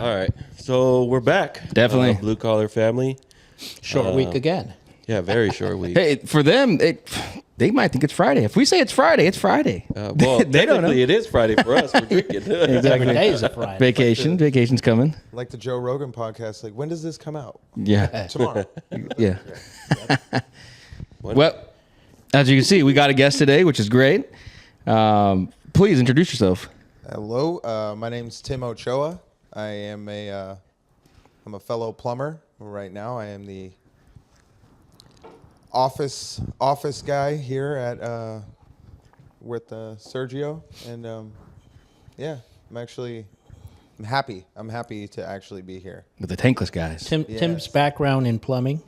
All right, so we're back. Definitely. Blue Collar Family. Short week again. Yeah, very short week. Hey, for them, they might think it's Friday. If we say it's Friday, it's Friday. Well, they don't know. technically it is Friday for us. We're drinking. Every day is a Friday. Vacation's coming. Like the Joe Rogan podcast, like, when does this come out? Yeah, Tomorrow. yeah. Well, as you can see, we got a guest today, which is great. Please introduce yourself. Hello, my name's Tim Ochoa. I'm a fellow plumber. Right now, I am the office guy here at with Sergio, and yeah, I'm happy. I'm happy to actually be here. With the tankless guys. Tim's background in plumbing,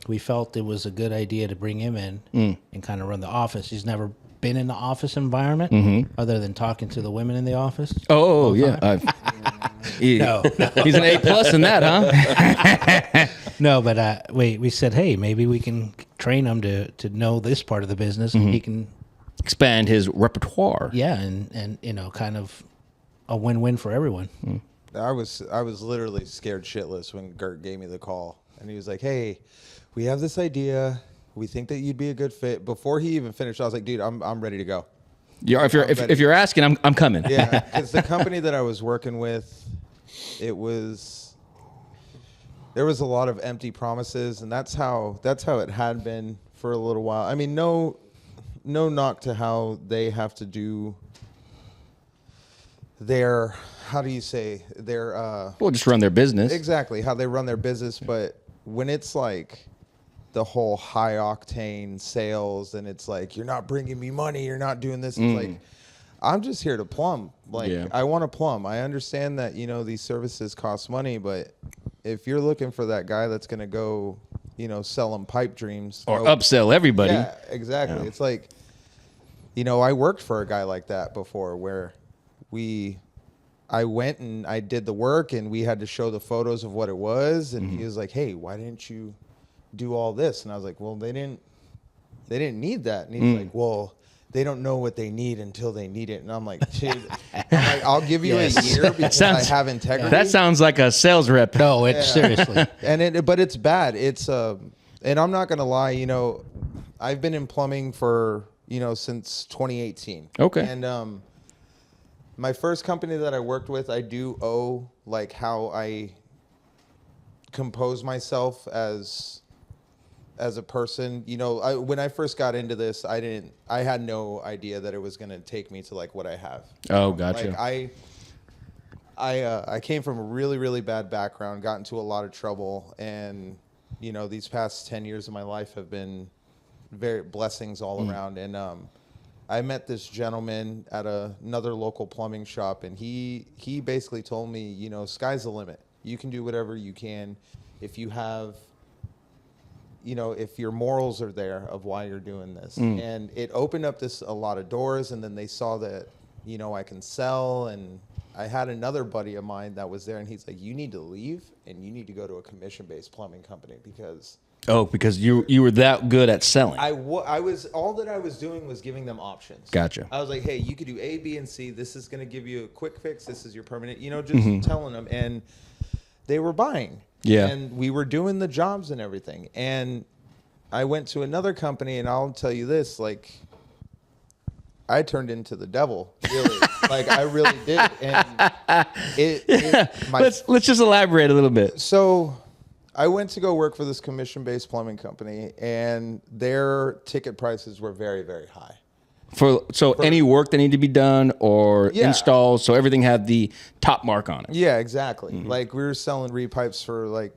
we felt it was a good idea to bring him in and kind of run the office. He's never been in the office environment other than talking to the women in the office. Oh yeah. No. He's an A+ in that, huh? No, but we said, hey, maybe we can train him to know this part of the business, and he can Expand his repertoire. and kind of a win-win for everyone. I was literally scared shitless when Gert gave me the call, and he was like, "Hey, we have this idea. We think that you'd be a good fit." Before he even finished, I was like, "Dude, I'm ready to go." If you're asking, I'm coming. Yeah, because the company that I was working with, there was a lot of empty promises, and that's how it had been for a little while. I mean, no knock to how they have to do their, how do you say, their Well, just run their business. exactly how they run their business. But when it's like the whole high octane sales, and it's like, you're not bringing me money, you're not doing this, it's like, I'm just here to plumb. Like, Yeah. I want to plumb. I understand that, these services cost money, but if you're looking for that guy that's going to go, sell them pipe dreams Or upsell everybody. yeah, exactly. It's like, I worked for a guy like that before, where I went and I did the work, and we had to show the photos of what it was, and he was like, "Hey, why didn't you do all this?" And I was like, "Well, they didn't need that." And he's like, "Well, they don't know what they need until they need it." And I'm like, "Dude, I'll give you a year because I have integrity." That sounds like a sales rep. No, it's seriously. But it's bad. It's and I'm not gonna lie. I've been in plumbing for since 2018. Okay. And my first company that I worked with, I do owe like how I compose myself as a person. When I first got into this, I had no idea that it was gonna take me to like what I have. Oh, gotcha. Like I came from a really, really bad background, got into a lot of trouble, and these past 10 years of my life have been very blessings all around. And I met this gentleman at another local plumbing shop, and he basically told me, sky's the limit. You can do whatever you can if you have, if your morals are there of why you're doing this. And it opened up a lot of doors, and then they saw that, I can sell. And I had another buddy of mine that was there, and he's like, "You need to leave, and you need to go to a commission-based plumbing company because..." Oh, because you were that good at selling. I was all that I was doing was giving them options. Gotcha. I was like, "Hey, you could do A, B, and C. This is going to give you a quick fix. This is your permanent." Just telling them, and they were buying. Yeah. And we were doing the jobs and everything. And I went to another company, and I'll tell you this, like, I turned into the devil, really. Like, I really did. And Let's just elaborate a little bit. So I went to go work for this commission-based plumbing company, and their ticket prices were very, very high. So any work that needed to be done or Yeah. installs, so everything had the top mark on it. Yeah, exactly. Like, we were selling repipes for like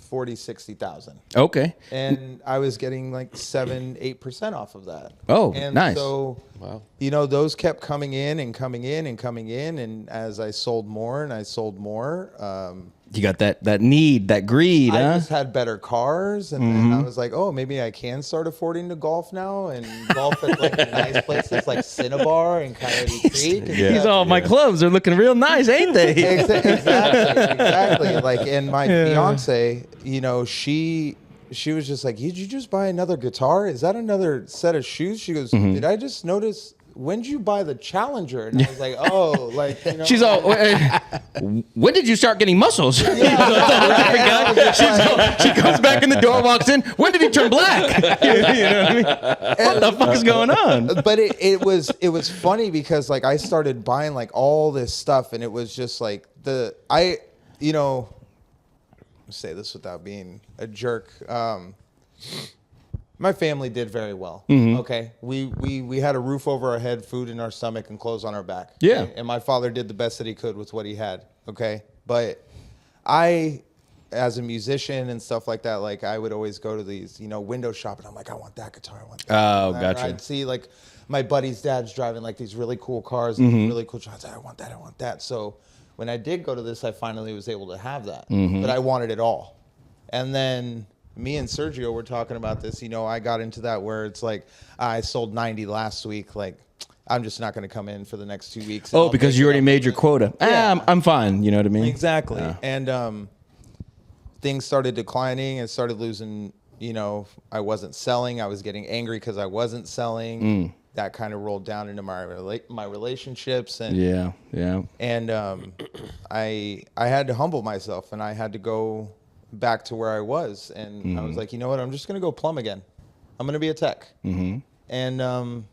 40,000-60,000. Okay. And I was getting like 7-8% off of that. Oh, and nice. So, Wow. those kept coming in and coming in and coming in. And as I sold more and I sold more, You got that need, that greed, I huh? just had better cars. And then I was like, oh, maybe I can start affording to golf now and golf at like nice places like Cinnabar and Coyote Creek. And He's stuff. all, my clubs are looking real nice, ain't they? Exactly. Like, and my fiance, she was just like, "Did you just buy another guitar? Is that another set of shoes?" She goes, "Did I just notice when did you buy the Challenger? And I was like, oh, like, you know. She's all, when did you start getting muscles? She goes back in the door, walks in. When did he turn black? You know what I mean? What the fuck is going on? But it was funny because like I started buying like all this stuff, and it was just like you know, say this without being a jerk. My family did very well. Okay, we had a roof over our head, food in our stomach, and clothes on our back. Yeah. Okay? And my father did the best that he could with what he had. Okay, but I, as a musician and stuff like that, like I would always go to these, you know, window shopping. I'm like, I want that guitar. I want that. Oh, And gotcha. I'd see like my buddy's dad's driving like these really cool cars, and really cool cars. I want that. I want that. So when I did go to this, I finally was able to have that, but I wanted it all. And then me and Sergio were talking about this. You know, I got into that where it's like I sold 90 last week. Like I'm just not going to come in for the next 2 weeks. and Oh, I'll because make you it already up. made your quota. Yeah. I'm fine. You know what I mean? Exactly. Yeah. And things started declining and started losing, you know, I wasn't selling. I was getting angry because I wasn't selling. That kind of rolled down into my relationships. And Yeah. and I had to humble myself, and I had to go back to where I was. And I was like, you know what? I'm just going to go plumb again. I'm going to be a tech. And,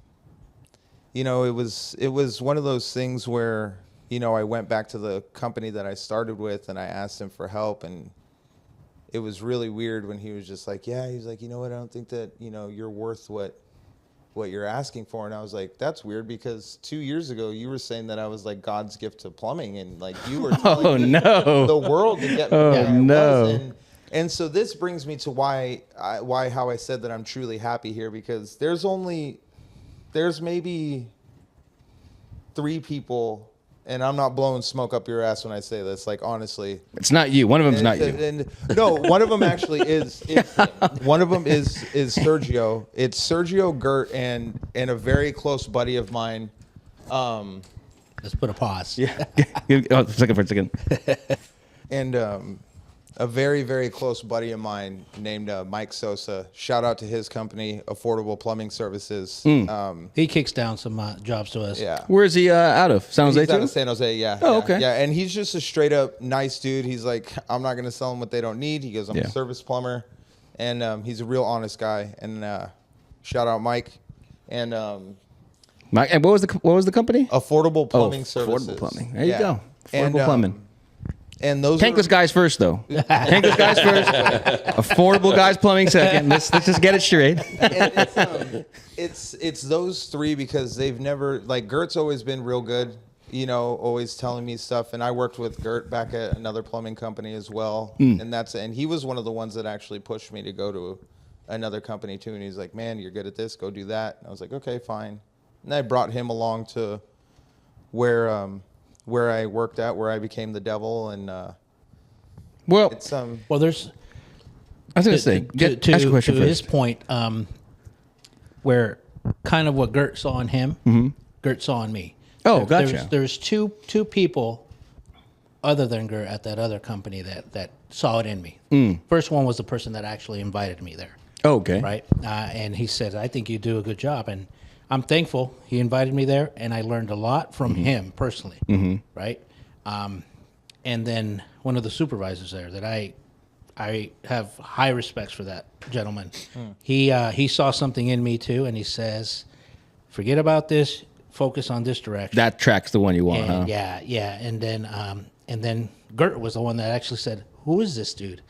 you know, it was one of those things where, you know, I went back to the company that I started with, and I asked him for help. And it was really weird when he was just like, yeah, he's like, you know what? I don't think that, you know, you're worth what you're asking for. And I was like, that's weird, because 2 years ago you were saying that I was like God's gift to plumbing, and like you were telling me no. the world to get me Oh, where I no. was. And so this brings me to how I said that I'm truly happy here, because there's maybe 3 people, and I'm not blowing smoke up your ass when I say this, like honestly. It's not you. One of them's not you. And no, one of them actually is one of them is Sergio. It's Sergio, Gert, and a very close buddy of mine. Let's put a pause. Yeah. Oh, for a second. And a very, very close buddy of mine named Mike Sosa. Shout out to his company, Affordable Plumbing Services. He kicks down some jobs to us. Yeah. Where is he out of? San Jose He's out too? of San Jose, yeah. Oh, yeah, okay. Yeah, and he's just a straight up nice dude. He's like, I'm not going to sell them what they don't need. He goes, I'm Yeah. a service plumber. And he's a real honest guy. And shout out Mike. And Mike, and what was the company? Affordable Plumbing Services. Affordable plumbing. There you Yeah. go. Affordable And, plumbing. And those Tankless guys first, though. Tankless guys first. Affordable guys plumbing second. Let's just get it straight. it's those 3, because they've never, like, Gert's always been real good, you know, always telling me stuff. And I worked with Gert back at another plumbing company as well. And he was one of the ones that actually pushed me to go to another company too. And he's like, man, you're good at this, go do that. And I was like, okay, fine. And I brought him along to where I worked at, where I became the devil. And Well, it's Well, there's I was going to say, ask a question to his first. point, where kind of what Gert saw in him, Gert saw in me. Oh, gotcha. There's two people other than Gert at that other company that saw it in me. First one was the person that actually invited me there, Oh, okay. right? And he said, I think you do a good job. And I'm thankful he invited me there, and I learned a lot from him personally, right? And then one of the supervisors there that I have high respects for that gentleman. He saw something in me too, and he says, forget about this, focus on this direction. That track's the one you want, huh? And yeah. And then Gert was the one that actually said, who is this dude?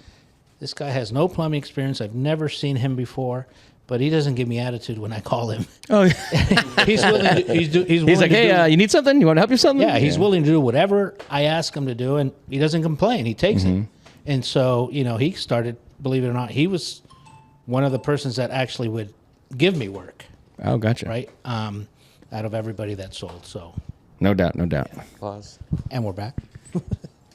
This guy has no plumbing experience. I've never seen him before, but he doesn't give me attitude when I call him. Oh, He's willing to, he's he's like, to hey, do, you need something? You want to help you something? yeah, he's willing to do whatever I ask him to do, and he doesn't complain. He takes it. And so, you know, he started, believe it or not, he was one of the persons that actually would give me work, Oh, gotcha. right? Out of everybody that sold. So, No doubt. Pause. and we're back.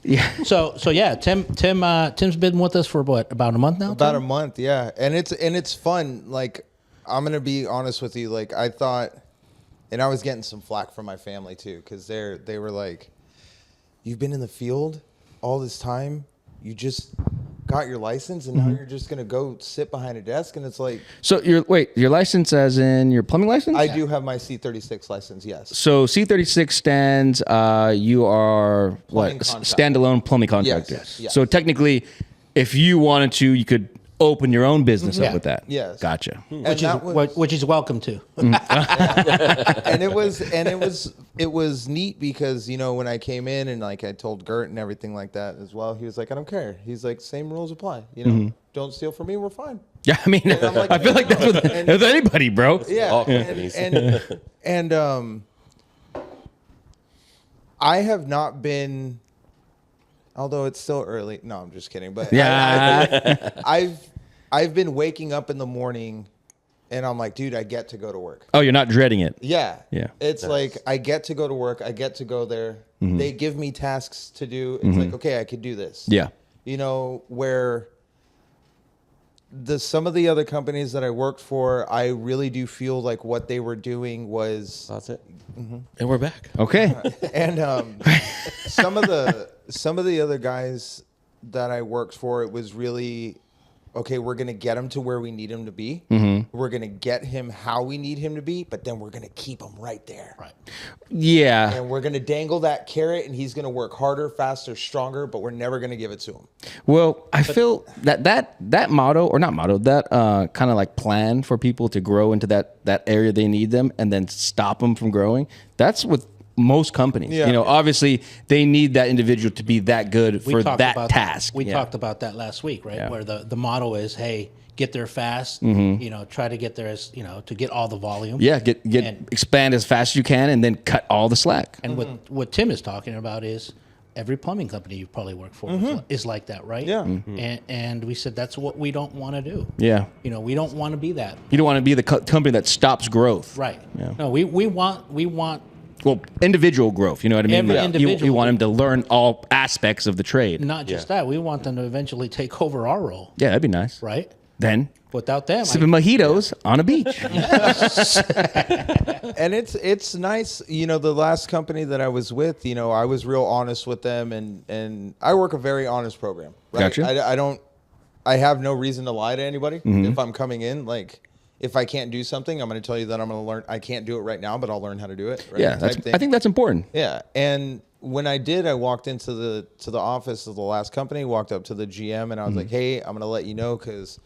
Yeah. So yeah, Tim's been with us for what, about a month now? about a Tim? month, yeah. And it's fun. Like, I'm going to be honest with you. Like, I thought, and I was getting some flack from my family too, because they were like, you've been in the field all this time. You just got your license and now you're just gonna go sit behind a desk, and it's like, So your license as in your plumbing license? I do have my C36 license, yes. So C36 stands, you are Plumbing what? contractor. Standalone plumbing contractor. Yes. So technically, if you wanted to, you could open your own business up Yeah. with that. Yes. Gotcha. And Which is that was- which is welcome to. and it was neat because, you know, when I came in and like I told Gert and everything like that as well, he was like, I don't care. He's like, same rules apply. You know, don't steal from me, we're fine. Yeah, I mean, I'm like, I feel like that's with anybody, bro. Yeah, All companies. and I have not been, although it's still early. No, I'm just kidding. But Yeah. I've been waking up in the morning, and I'm like, dude, I get to go to work. Oh, you're not dreading it. Yeah, Yeah. It's like I get to go to work. I get to go there. They give me tasks to do. It's like, okay, I could do this. Yeah. You know, where some of the other companies that I worked for, I really do feel like what they were doing was, That's it. And we're back. Okay. and some of the other guys that I worked for, it was really, okay, we're gonna get him to where we need him to be. We're gonna get him how we need him to be, but then we're gonna keep him right there. Right. Yeah. And we're gonna dangle that carrot, and he's gonna work harder, faster, stronger, but we're never gonna give it to him. Well, I feel that motto, or not motto, that kind of like plan for people to grow into that area they need them, and then stop them from growing. That's with most companies. Yeah. You know, obviously they need that individual to be that good for talked that about task. We Yeah. talked about that last week, right? Yeah. Where the motto is, hey, get there fast. Mm-hmm. You know, try to get there as to get all the volume. Yeah, get And- expand as fast as you can, and then cut all the slack. And what Tim is talking about is every plumbing company you probably work for is like that, right? Yeah. And we said that's what we don't want to do. Yeah, You know, we don't want to be that. you don't want to be the company that stops growth. Right. Yeah. No, we want Well, individual growth. You know what I mean? Every Like, individual. you want them to learn all aspects of the trade. not just that. We want them to eventually take over our role, Yeah, that'd be nice. right? Then Without them, sipping mojitos on a beach. And it's nice, you know, the last company that I was with, you know, I was real honest with them, and I work a very honest program. Right? Gotcha. I have no reason to lie to anybody Mm-hmm. if I'm coming in. Like, if I can't do something, I'm going to tell you that I'm going to learn. I can't do it right now, but I'll learn how to do it. Right? Yeah, Type thing. I think that's important. Yeah, and when I did, I walked into the office of the last company, walked up to the GM, and I was Mm-hmm. like, "Hey, I'm going to let you know because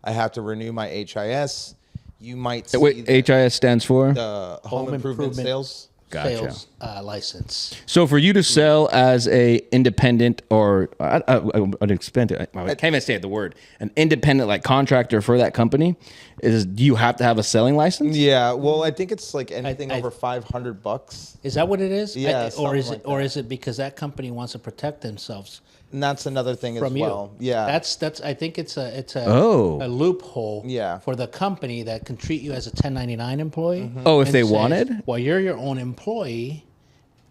I have to renew my HIS. You might see Wait, HIS stands for? the home improvement sales." Gotcha. sales license. So for you to sell as a independent or an independent, I can't even say the word, an independent like contractor for that company, do you have to have a selling license? Yeah, well, I think it's like anything I- over $500, Is that what it is? Yeah, or something is it like or that. is it because that company wants to protect themselves and that's another thing as from you? well. Yeah, That's I think it's a Oh. a loophole Yeah. for the company that can treat you as a 1099 employee. Oh, if and they says, wanted? Well, you're your own employee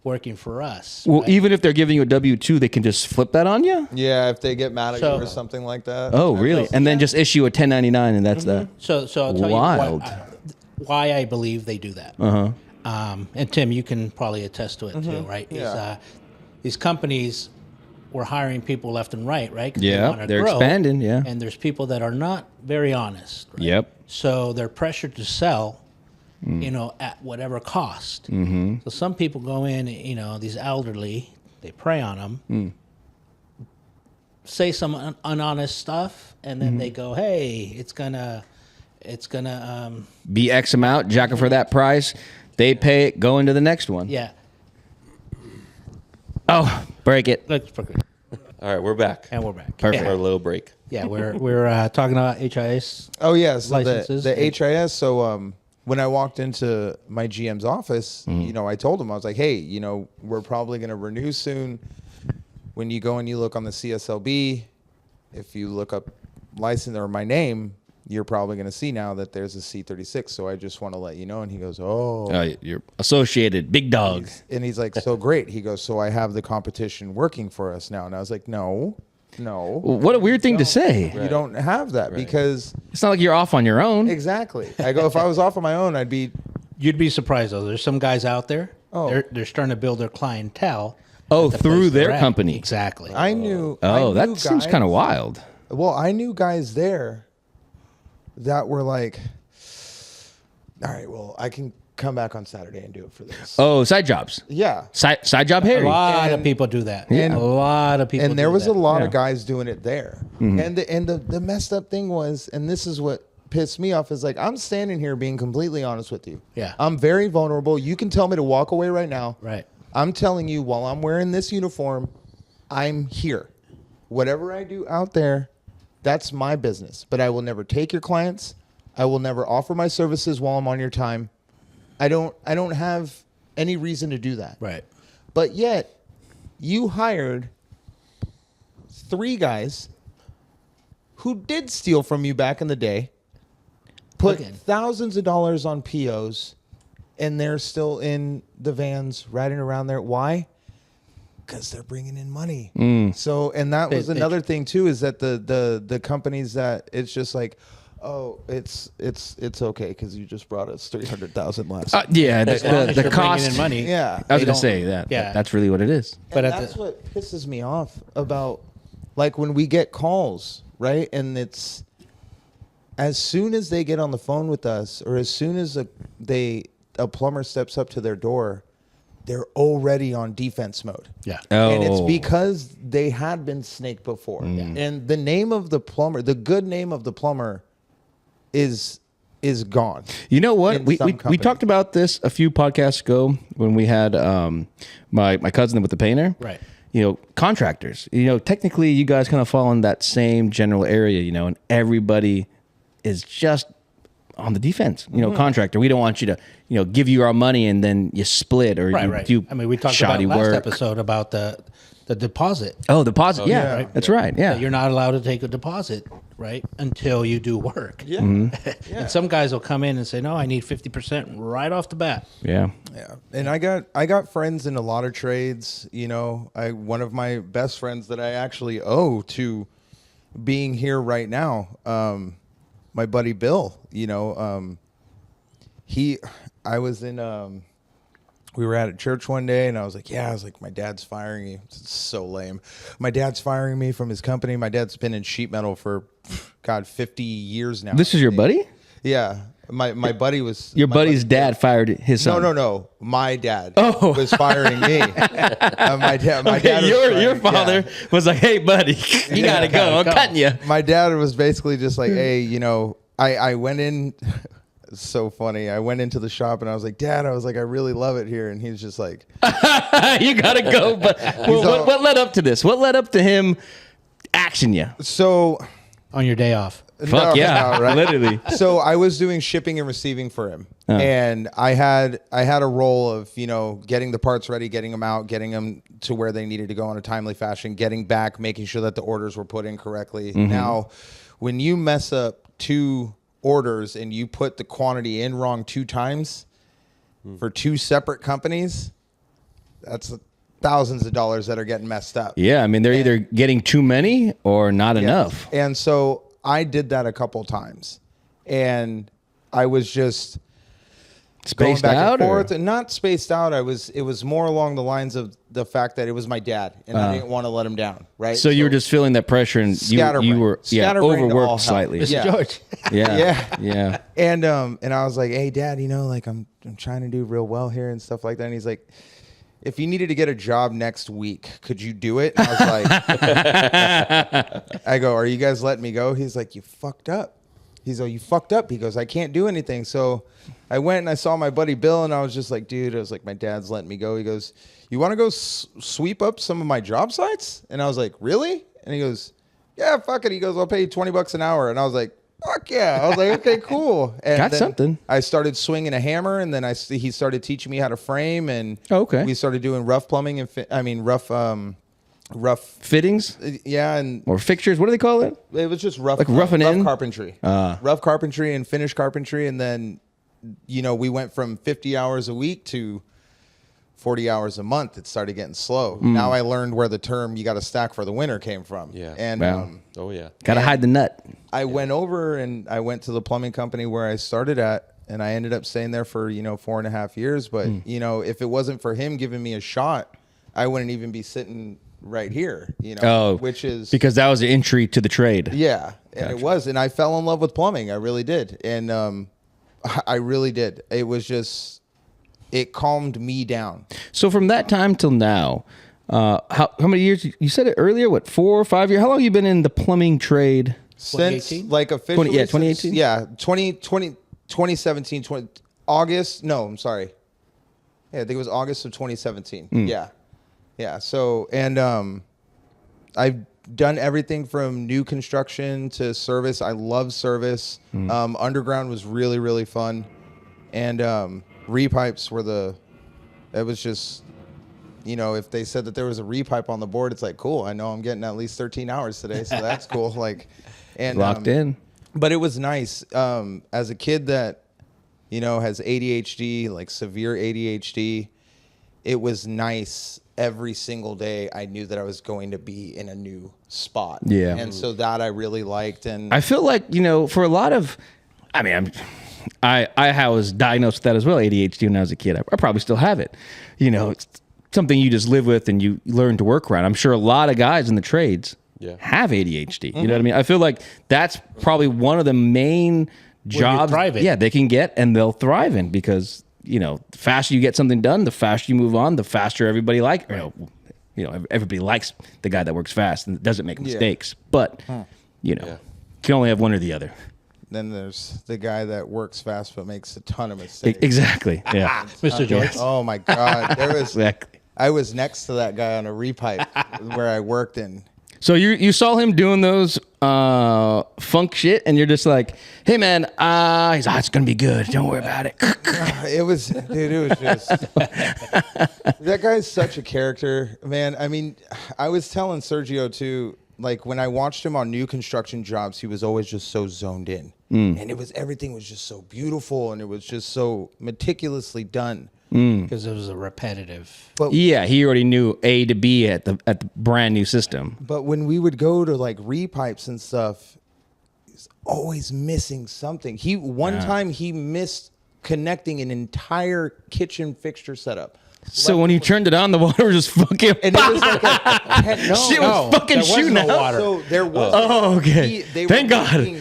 working for us. Well, right? even if they're giving you a W-2, they can just flip that on you? yeah. If they get mad at So- you or something like that. Oh, really? And then just issue a 1099 and that's that. So I'll tell Wild. you why I believe they do that. And Tim, you can probably attest to it too, right? Is, Yeah. these companies were hiring people left and right, right? 'Cause they Yeah, wanna they're grow, expanding, yeah. And there's people that are not very honest. Right? Yep. So they're pressured to sell, at whatever cost. Mm-hmm. So some people go in, these elderly, they prey on them, say some unhonest stuff, and then they go, "Hey, it's gonna." Be X amount, jack it for that price. They pay it, go into the next one. Yeah. Oh, break it. Let's All right, we're back. and we're back. Perfect. Our little break. Yeah, we're talking about HIS. Oh yeah, so Licenses. the HIS. So when I walked into my GM's office, I told him, I was like, hey, we're probably going to renew soon. When you go and you look on the CSLB, if you look up license or my name, you're probably going to see now that there's a C36. So I just want to let you know. And he goes, oh. You're associated, big dog. And he's like, so great. He goes, so I have the competition working for us now. And I was like, no. What a weird thing to say. You don't have that because It's not like you're off on your own. exactly. I go, if I was off on my own, I'd be You'd be surprised though. There's some guys out there. Oh. They're starting to build their clientele. Oh, at the through place they're their at. company. Exactly. I knew. Oh, I knew that seems guys- kind of wild. Well, I knew guys there that were like, all right, well, I can come back on Saturday and do it for this. Oh, side jobs. Yeah. Side job A Harry. lot of And- people do that. and- A lot of people. And there do was that. a lot Yeah. of guys doing it there. And the messed up thing was, and this is what pissed me off, is like, I'm standing here being completely honest with you. Yeah. I'm very vulnerable. You can tell me to walk away right now. Right. I'm telling you, while I'm wearing this uniform, I'm here. Whatever I do out there, that's my business. But I will never take your clients. I will never offer my services while I'm on your time. I don't have any reason to do that. Right. But yet, you hired 3 guys who did steal from you back in the day, put Again. thousands of dollars on POs, and they're still in the vans riding around there. Why? Because they're bringing in money. So, and that was They- another thing too, is that the companies that it's just like, oh, it's okay because you just brought us 300,000 last. Yeah, As long as the you're cost. bringing in money. Yeah. I was They gonna don't- say that. Yeah. That's really what it is. But and at that's the- what pisses me off about, like, when we get calls, right? And it's as soon as they get on the phone with us, or as soon as a plumber steps up to their door, they're already on defense mode. Yeah. And it's Oh. because they had been snaked before. And the name of the plumber, the good name of the plumber, is gone. You know what? in We some we companies. talked about this a few podcasts ago when we had my cousin with the painter. Right. You know, contractors. You know, technically, you guys kind of fall in that same general area. You know, and everybody is just on the defense. You know, contractor. We don't want you to give you our money and then you split or Right. you Right. do I mean, we talked about shoddy last work. episode about the deposit. Oh, deposit. yeah, yeah. that's right. Yeah. That you're not allowed to take a deposit, right, until you do work. Yeah. And some guys will come in and say, "No, I need 50% right off the bat." yeah. Yeah, and I got friends in a lot of trades. You know, one of my best friends that I actually owe to being here right now, my buddy Bill. You know, I was in. We were at a church one day, and I was like, my dad's firing me. It's so lame. My dad's firing me from his company. My dad's been in sheet metal for, God, 50 years now. This is your buddy? Yeah, my buddy was Your my buddy's buddy- dad fired his son. No. My dad Oh. was firing me. My dad. My Okay, dad was your firing- father yeah. was like, "Hey, buddy, you gotta go. I'm go. cutting you." My dad was basically just like, "Hey, you know, I went in." It's so funny. I went into the shop and I was like, "Dad," I was like, "I really love it here," and he's just like, You gotta go. But what led up to this? What led up to him action you? "So." On your day off. Fuck yeah, no, right? literally. So I was doing shipping and receiving for him, and I had a role of getting the parts ready, getting them out, getting them to where they needed to go in a timely fashion, getting back, making sure that the orders were put in correctly. Now, when you mess up 2 orders and you put the quantity in wrong 2 times for 2 separate companies, that's thousands of dollars that are getting messed up. Yeah, I mean they're either getting too many or not enough. And so I did that a couple times, and I was just Spaced going back out, and or? forth, and not spaced out. It was more along the lines of the fact that it was my dad, and I didn't want to let him down. Right. So you were just feeling that pressure, and you Scatterbrained. were Scatterbrained to all overworked hell. slightly. This Yeah. is George. Yeah. and I was like, "Hey, Dad, like I'm trying to do real well here and stuff like that." And he's like, "If you needed to get a job next week, could you do it?" And I was like, "I go, are you guys letting me go?" He's like, "You fucked up." He's like, "You fucked up." He goes, "I can't do anything." So I went and I saw my buddy Bill, and I was just like, "Dude," I was like, "My dad's letting me go." He goes, "You want to go sweep up some of my job sites?" And I was like, "Really?" And he goes, "Yeah, fuck it." He goes, "I'll pay you $20 an hour." And I was like, "Fuck yeah." I was like, "Okay, cool." And Got then something. I started swinging a hammer, and then he started teaching me how to frame, and Okay. we started doing rough plumbing and rough, Fittings yeah, and or fixtures? What do they call it? it was just rough, Like roughing in? carpentry, rough carpentry and finish carpentry, and then we went from 50 hours a week to 40 hours a month. It started getting slow. Now I learned where the term "you got to stack for the winter" came from. Yeah. And Wow. Oh yeah. Gotta hide the nut. I went over and I went to the plumbing company where I started at, and I ended up staying there for 4.5 years. But if it wasn't for him giving me a shot, I wouldn't even be sitting right here, Oh, which is because that was the entry to the trade. yeah, and it was, and I fell in love with plumbing. I really did, and I really did. It was just, it calmed me down. So from that time till now, how many years? You said it earlier. What, 4 or 5 years? How long have you been in the plumbing trade? Since 2018? like officially, 2018? yeah, 2017, August. No, I'm sorry. Yeah, I think it was August of 2017. Yeah. So, and I've done everything from new construction to service. I love service. Underground was really, really fun, and repipes were it was just, if they said that there was a repipe on the board, it's like, cool. I know I'm getting at least 13 hours today, so that's cool. Like, and Locked in. But it was nice as a kid that has ADHD, like severe ADHD. It was nice every single day. I knew that I was going to be in a new spot. Yeah. And so that I really liked. And I feel like, for a lot of, I was diagnosed with that as well, ADHD, when I was a kid. I probably still have it. It's something you just live with and you learn to work around. I'm sure a lot of guys in the trades have ADHD. You know what I mean? I feel like that's probably one of the main jobs thrive in. yeah, they can get and they'll thrive in, because, the faster you get something done, the faster you move on, the faster everybody everybody likes the guy that works fast and doesn't make mistakes. But, you can only have one or the other. then there's the guy that works fast but makes a ton of mistakes. Exactly. Yeah. Mr. George. Oh my God. Exactly. I was next to that guy on a repipe where I worked in. So you saw him doing those funk shit, and you're just like, "Hey man, he's it's gonna be good. Don't worry about it." It was just that guy's such a character, man. I mean, I was telling Sergio too, like when I watched him on new construction jobs, he was always just so zoned in, and everything was just so beautiful, and it was just so meticulously done. Because it was a repetitive. But Yeah, he already knew A to B at the brand new system. But when we would go to like repipes and stuff, he's always missing something. One time he missed connecting an entire kitchen fixture setup. So when he turned it on, the water was just fucking. And it was like Shit was fucking there was shooting no out. water. So there was. Oh, okay. Thank God.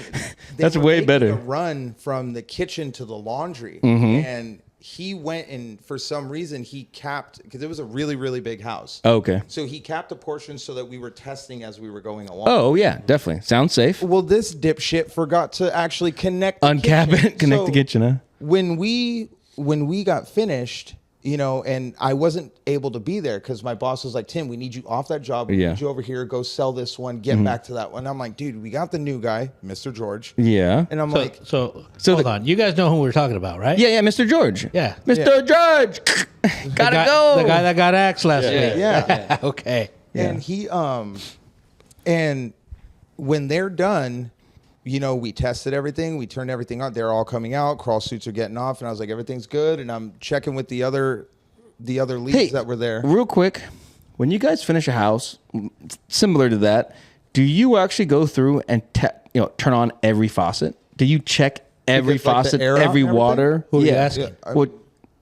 That's way better. A run from the kitchen to the laundry, Mm-hmm. and he went and for some reason he capped, because it was a really, really big house. Okay. So he capped a portion so that we were testing as we were going along. Oh yeah, definitely. Sounds safe. Well, this dipshit forgot to actually connect the Uncap kitchen. it, connect the So kitchen, huh? When we got finished, and I wasn't able to be there because my boss was like, "Tim, we need you off that job. We Yeah. need you over here. Go sell this one. Get back to that one." I'm like, "Dude, we got the new guy, Mr. George." Yeah. And I'm So, like, so, So hold the- on. You guys know who we're talking about, right? Yeah, Mr. George. Yeah. Mr. George. Gotta go. The guy that got axed last week. "Yeah." Okay. And he and when they're done, we tested everything, we turned everything on, they're all coming out, crawl suits are getting off, and I was like, everything's good, and I'm checking with the other leads that were there. Real quick, when you guys finish a house similar to that, do you actually go through and turn on every faucet? Do you check every get, like, the faucet, air out every and everything? water? Who are you asking? Well,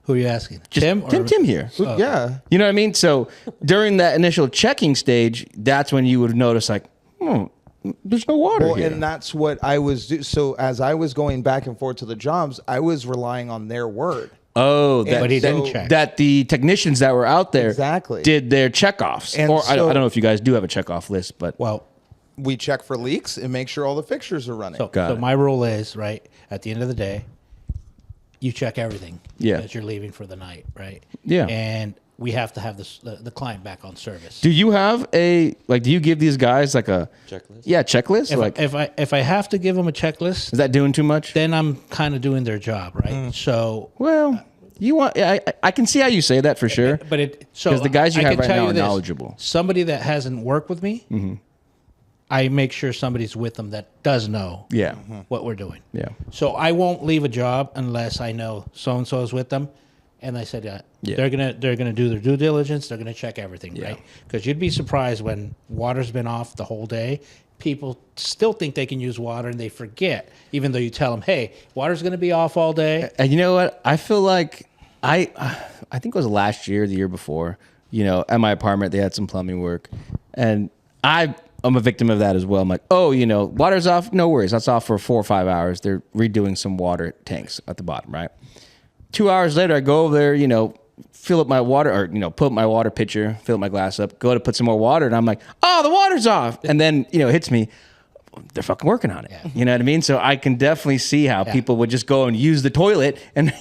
Who are you asking? just Tim? Tim here. Yeah. You know what I mean? So during that initial checking stage, that's when you would notice like, there's no water Well, here. and that's what I was so as I was going back and forth to the jobs, I was relying on their word. Oh, But he didn't so- check. that the technicians that were out there Exactly. did their checkoffs. And Or I so- don't know if you guys do have a checkoff list, but Well, We check for leaks and make sure all the fixtures are running. so Got it. my rule is, right, at the end of the day, you check everything Yeah. that you're leaving for the night, right? Yeah. And we have to have the client back on service. do you have do you give these guys like a Checklist? Yeah, checklist? If I have to give them a checklist, is that doing too much? then I'm kind of doing their job, right? So, Well, you want I can see how you say that for sure. but it so 'Cause the guys you I have can right tell now you are this, knowledgeable. Somebody that hasn't worked with me, I make sure somebody's with them that does know Yeah. what we're doing. Yeah. So I won't leave a job unless I know so and so is with them, and I said Yeah. they're gonna do their due diligence. They're gonna check everything, right? Because you'd be surprised when water's been off the whole day. People still think they can use water and they forget, even though you tell them, "Hey, water's gonna be off all day." And you know what? I feel like I think it was last year, the year before. at my apartment, they had some plumbing work. And I'm a victim of that as well. I'm like, oh, water's off. No worries. That's off for 4 or 5 hours. They're redoing some water tanks at the bottom, right? 2 hours later, I go over there, fill up my water or, put up my water pitcher, fill up my glass up, go to put some more water. And I'm like, oh, the water's off. And then, it hits me. They're fucking working on it. Yeah. You know what I mean? So I can definitely see how people would just go and use the toilet and,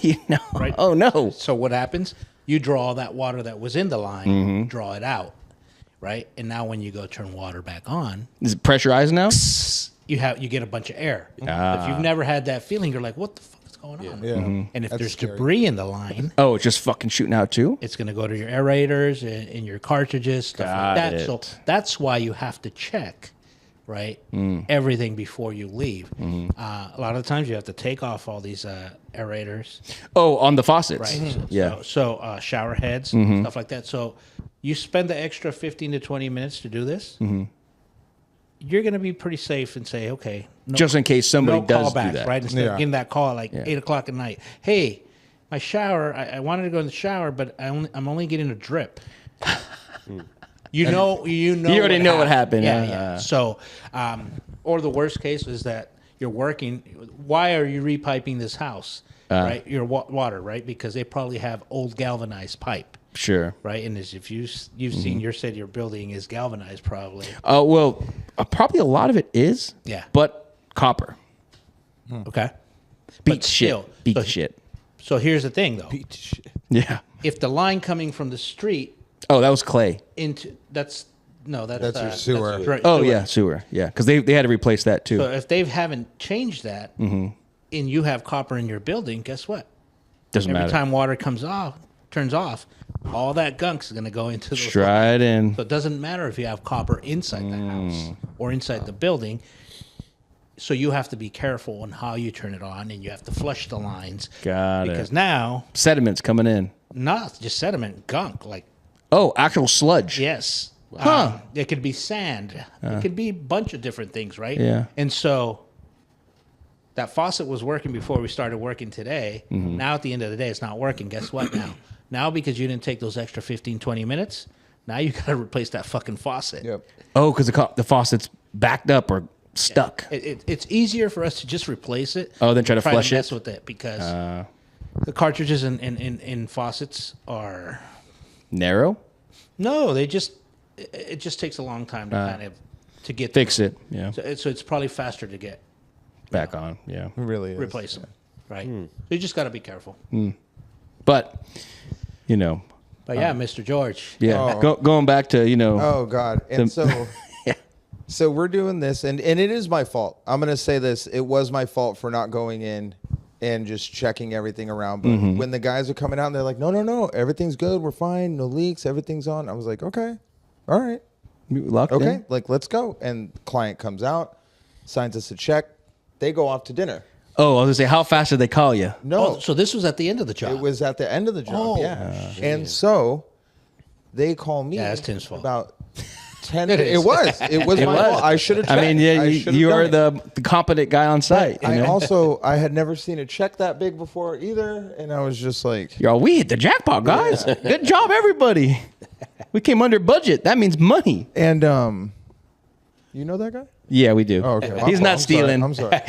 Right. oh no. So what happens? You draw that water that was in the line, draw it out, right? And now when you go turn water back on, Is it pressurized now? you get a bunch of air. If you've never had that feeling, you're like, what the fuck is going on? Yeah. And if That's there's scary. debris in the line, Oh, it's just fucking shooting out too? it's going to go to your aerators and your cartridges, stuff Got like that. So it. that's why you have to check, right, everything before you leave. A lot of the times you have to take off all these aerators, Oh, on the faucets. right? Yeah. So shower heads, stuff like that. So you spend the extra 15 to 20 minutes to do this. You're going to be pretty safe and say, okay, no, Just in case somebody no does do callbacks, that. right? Instead Yeah. of getting that call at like 8 o'clock at night. Hey, my shower, I wanted to go in the shower, but I'm only getting a drip. You already know what happened. Yeah. So, or the worst case is that you're working. Why are you repiping this house? Right, your water, right? Because they probably have old galvanized pipe, Sure. right? And as if you've seen, you said your building is galvanized, probably. Well, probably a lot of it is. Yeah. But copper. Okay, Beat But still, shit. Beat so- shit. So here's the thing, though. Yeah. If the line coming from the street Oh, that was clay. into that's That's your sewer. right, Oh, sewer. yeah, sewer. Yeah, because they had to replace that too. So if they haven't changed that, and you have copper in your building, guess what? Doesn't Every matter. time water turns off, all that gunk's going to go into those. Stride in. So it doesn't matter if you have copper inside the house or inside the building. So you have to be careful on how you turn it on, and you have to flush the lines. Got because it. now, Sediments coming in. not just sediment, gunk. Like Oh, actual sludge. yes, Huh. it could be sand. It could be a bunch of different things, right? Yeah. And so that faucet was working before we started working today. Now at the end of the day, it's not working. Guess what now? Now because you didn't take those extra 15, 20 minutes, now you got to replace that fucking faucet. Yep. Oh, because the faucet's backed up or stuck. It's easier for us to just replace it. Oh, then try to flush mess it? with it because the cartridges in faucets are Narrow? no, it just takes a long time to kind of to get Fix it. Yeah. So it's probably faster to get Back on. Yeah. It really is. replace them, right? So you just got to be careful. But, But yeah, Mr. George. yeah. Oh. Going back to, Oh God. And so yeah. so we're doing this and it is my fault. I'm gonna say this. It was my fault for not going in and just checking everything around. But when the guys are coming out and they're like, no, everything's good, we're fine, no leaks, everything's on. I was like, okay, all right. Locked Okay, in? like let's go. And client comes out, signs us a check, they go off to dinner. Oh, I was going to say, how fast did they call you? No. Oh, so this was at the end of the job. It was at the end of the job, Oh, yeah. And so they call me. Yeah, that's Tim's fault. About 10. It was my was. fault. I should have. I mean, yeah, you are the competent guy on site. You know? I had never seen a check that big before either, and I was just like, Yo, we hit the jackpot, guys. Good job, everybody. We came under budget. That means money. and you know that guy? Yeah, we do. Oh, okay. My He's fault. not stealing. I'm sorry.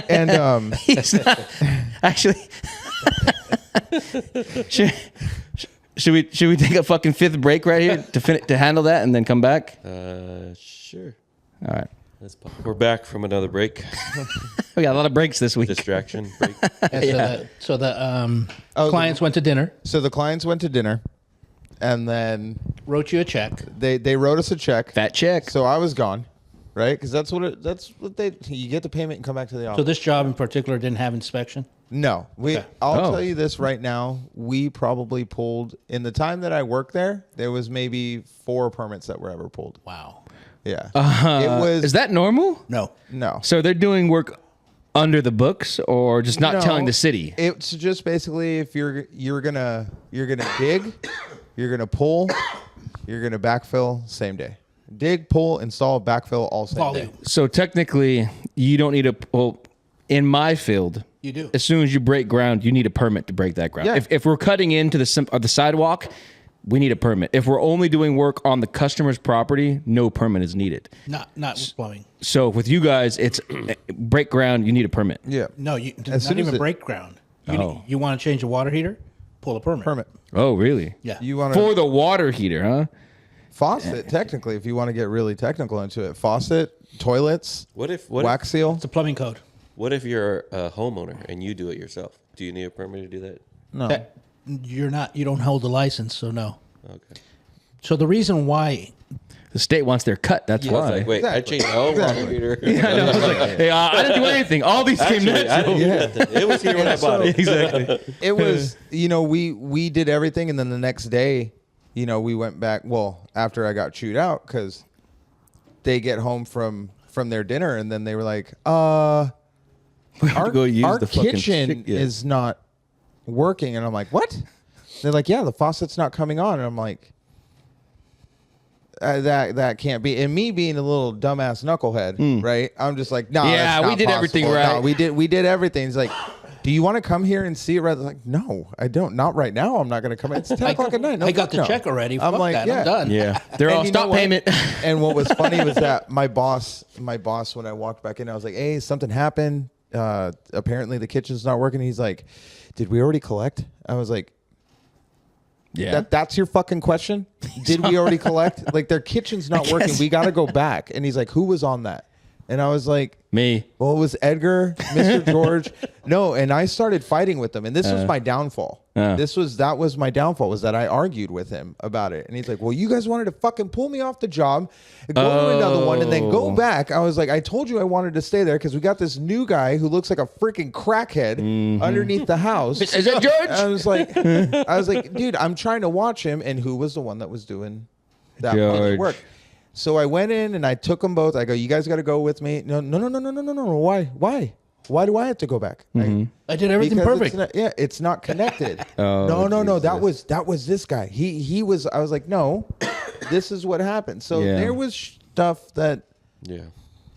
And He's not. Actually, should we take a fucking fifth break right here to handle that and then come back? Sure. All right. We're back from another break. We got a lot of breaks this week. Distraction break. And so the Oh, clients went to dinner, so the clients went to dinner, and then wrote you a check. they wrote us a check. Fat check. So I was gone, right? Because that's what you get the payment and come back to the office. So this job in particular didn't have inspection. No, Okay. I'll Oh. tell you this right now. We probably pulled in the time that I worked there. There was maybe 4 permits that were ever pulled. Wow. Yeah, it was. Is that normal? No. no? So they're doing work under the books or just not No, telling the city? It's just basically if you're gonna dig, you're gonna pull, you're gonna backfill same day. Dig, pull, install, backfill all same Volume. day. So technically, you don't need well, in my field, You do. as soon as you break ground, you need a permit to break that ground. Yeah. If we're cutting into the sidewalk, we need a permit. If we're only doing work on the customer's property, no permit is needed. Not with plumbing. So with you guys, it's break ground. You need a permit. Yeah. No, you As not soon as even it- break ground. Oh. You want to change a water heater? Pull a permit. Permit. Oh, really? Yeah. You want For to the water heater, huh? faucet, technically, if you want to get really technical into it. Faucet, toilets, What if wax seal. It's a plumbing code. what if you're a homeowner and you do it yourself? Do you need a permit to do that? No. That you don't hold the license, so no. Okay. So the reason why The state wants their cut. That's I was why. like, wait, I Exactly. changed my own water Exactly. heater. I know. I was like, hey, I didn't do anything. All these came Actually, I natural. didn't do nothing. It was here when I bought it. Exactly. It was, we did everything, and then the next day, we went back. Well, after I got chewed out, because they get home from their dinner, and then they were like, have to our, go use our the fucking kitchen shit, yeah. is not working," and I'm like, "What?" They're like, "Yeah, the faucet's not coming on," and I'm like, that can't be. And me being a little dumbass knucklehead, right? I'm just like, "No, Yeah, that's not we did everything possible. No, right." we did everything. He's like, "Do you want to come here and see it?" Rather like, "No, I don't. Not right now. I'm not going to come in. It's 10 o'clock at night. No, I got fuck the no." check already. I'm Fuck like, that. yeah. I'm done. Yeah. They're all And you know stop what? payment. And what was funny was that my boss, when I walked back in, I was like, "Hey, something happened. Apparently the kitchen's not working." He's like, "Did we already collect?" I was like, Yeah. That's your fucking question? Did we already collect? Like, their kitchen's not working. We got to go back." And he's like, "Who was on that?" And I was like, Me. "Well, it was Edgar, Mr. George." No, and I started fighting with him, and this was my downfall. That was my downfall, was that I argued with him about it. And he's like, "Well, you guys wanted to fucking pull me off the job, go to another one, and then go back." I was like, "I told you I wanted to stay there because we got this new guy who looks like a freaking crackhead underneath the house." Is that George? I was like, "Dude, I'm trying to watch him." And who was the one that was doing that much George. work? So I went in and I took them both. I go, "You guys got to go with me." No. Why do I have to go back? I did everything Because perfect. it's not connected. Oh, No. That was this guy. He was. I was like, "No, this is what happened." So Yeah. there was stuff that Yeah.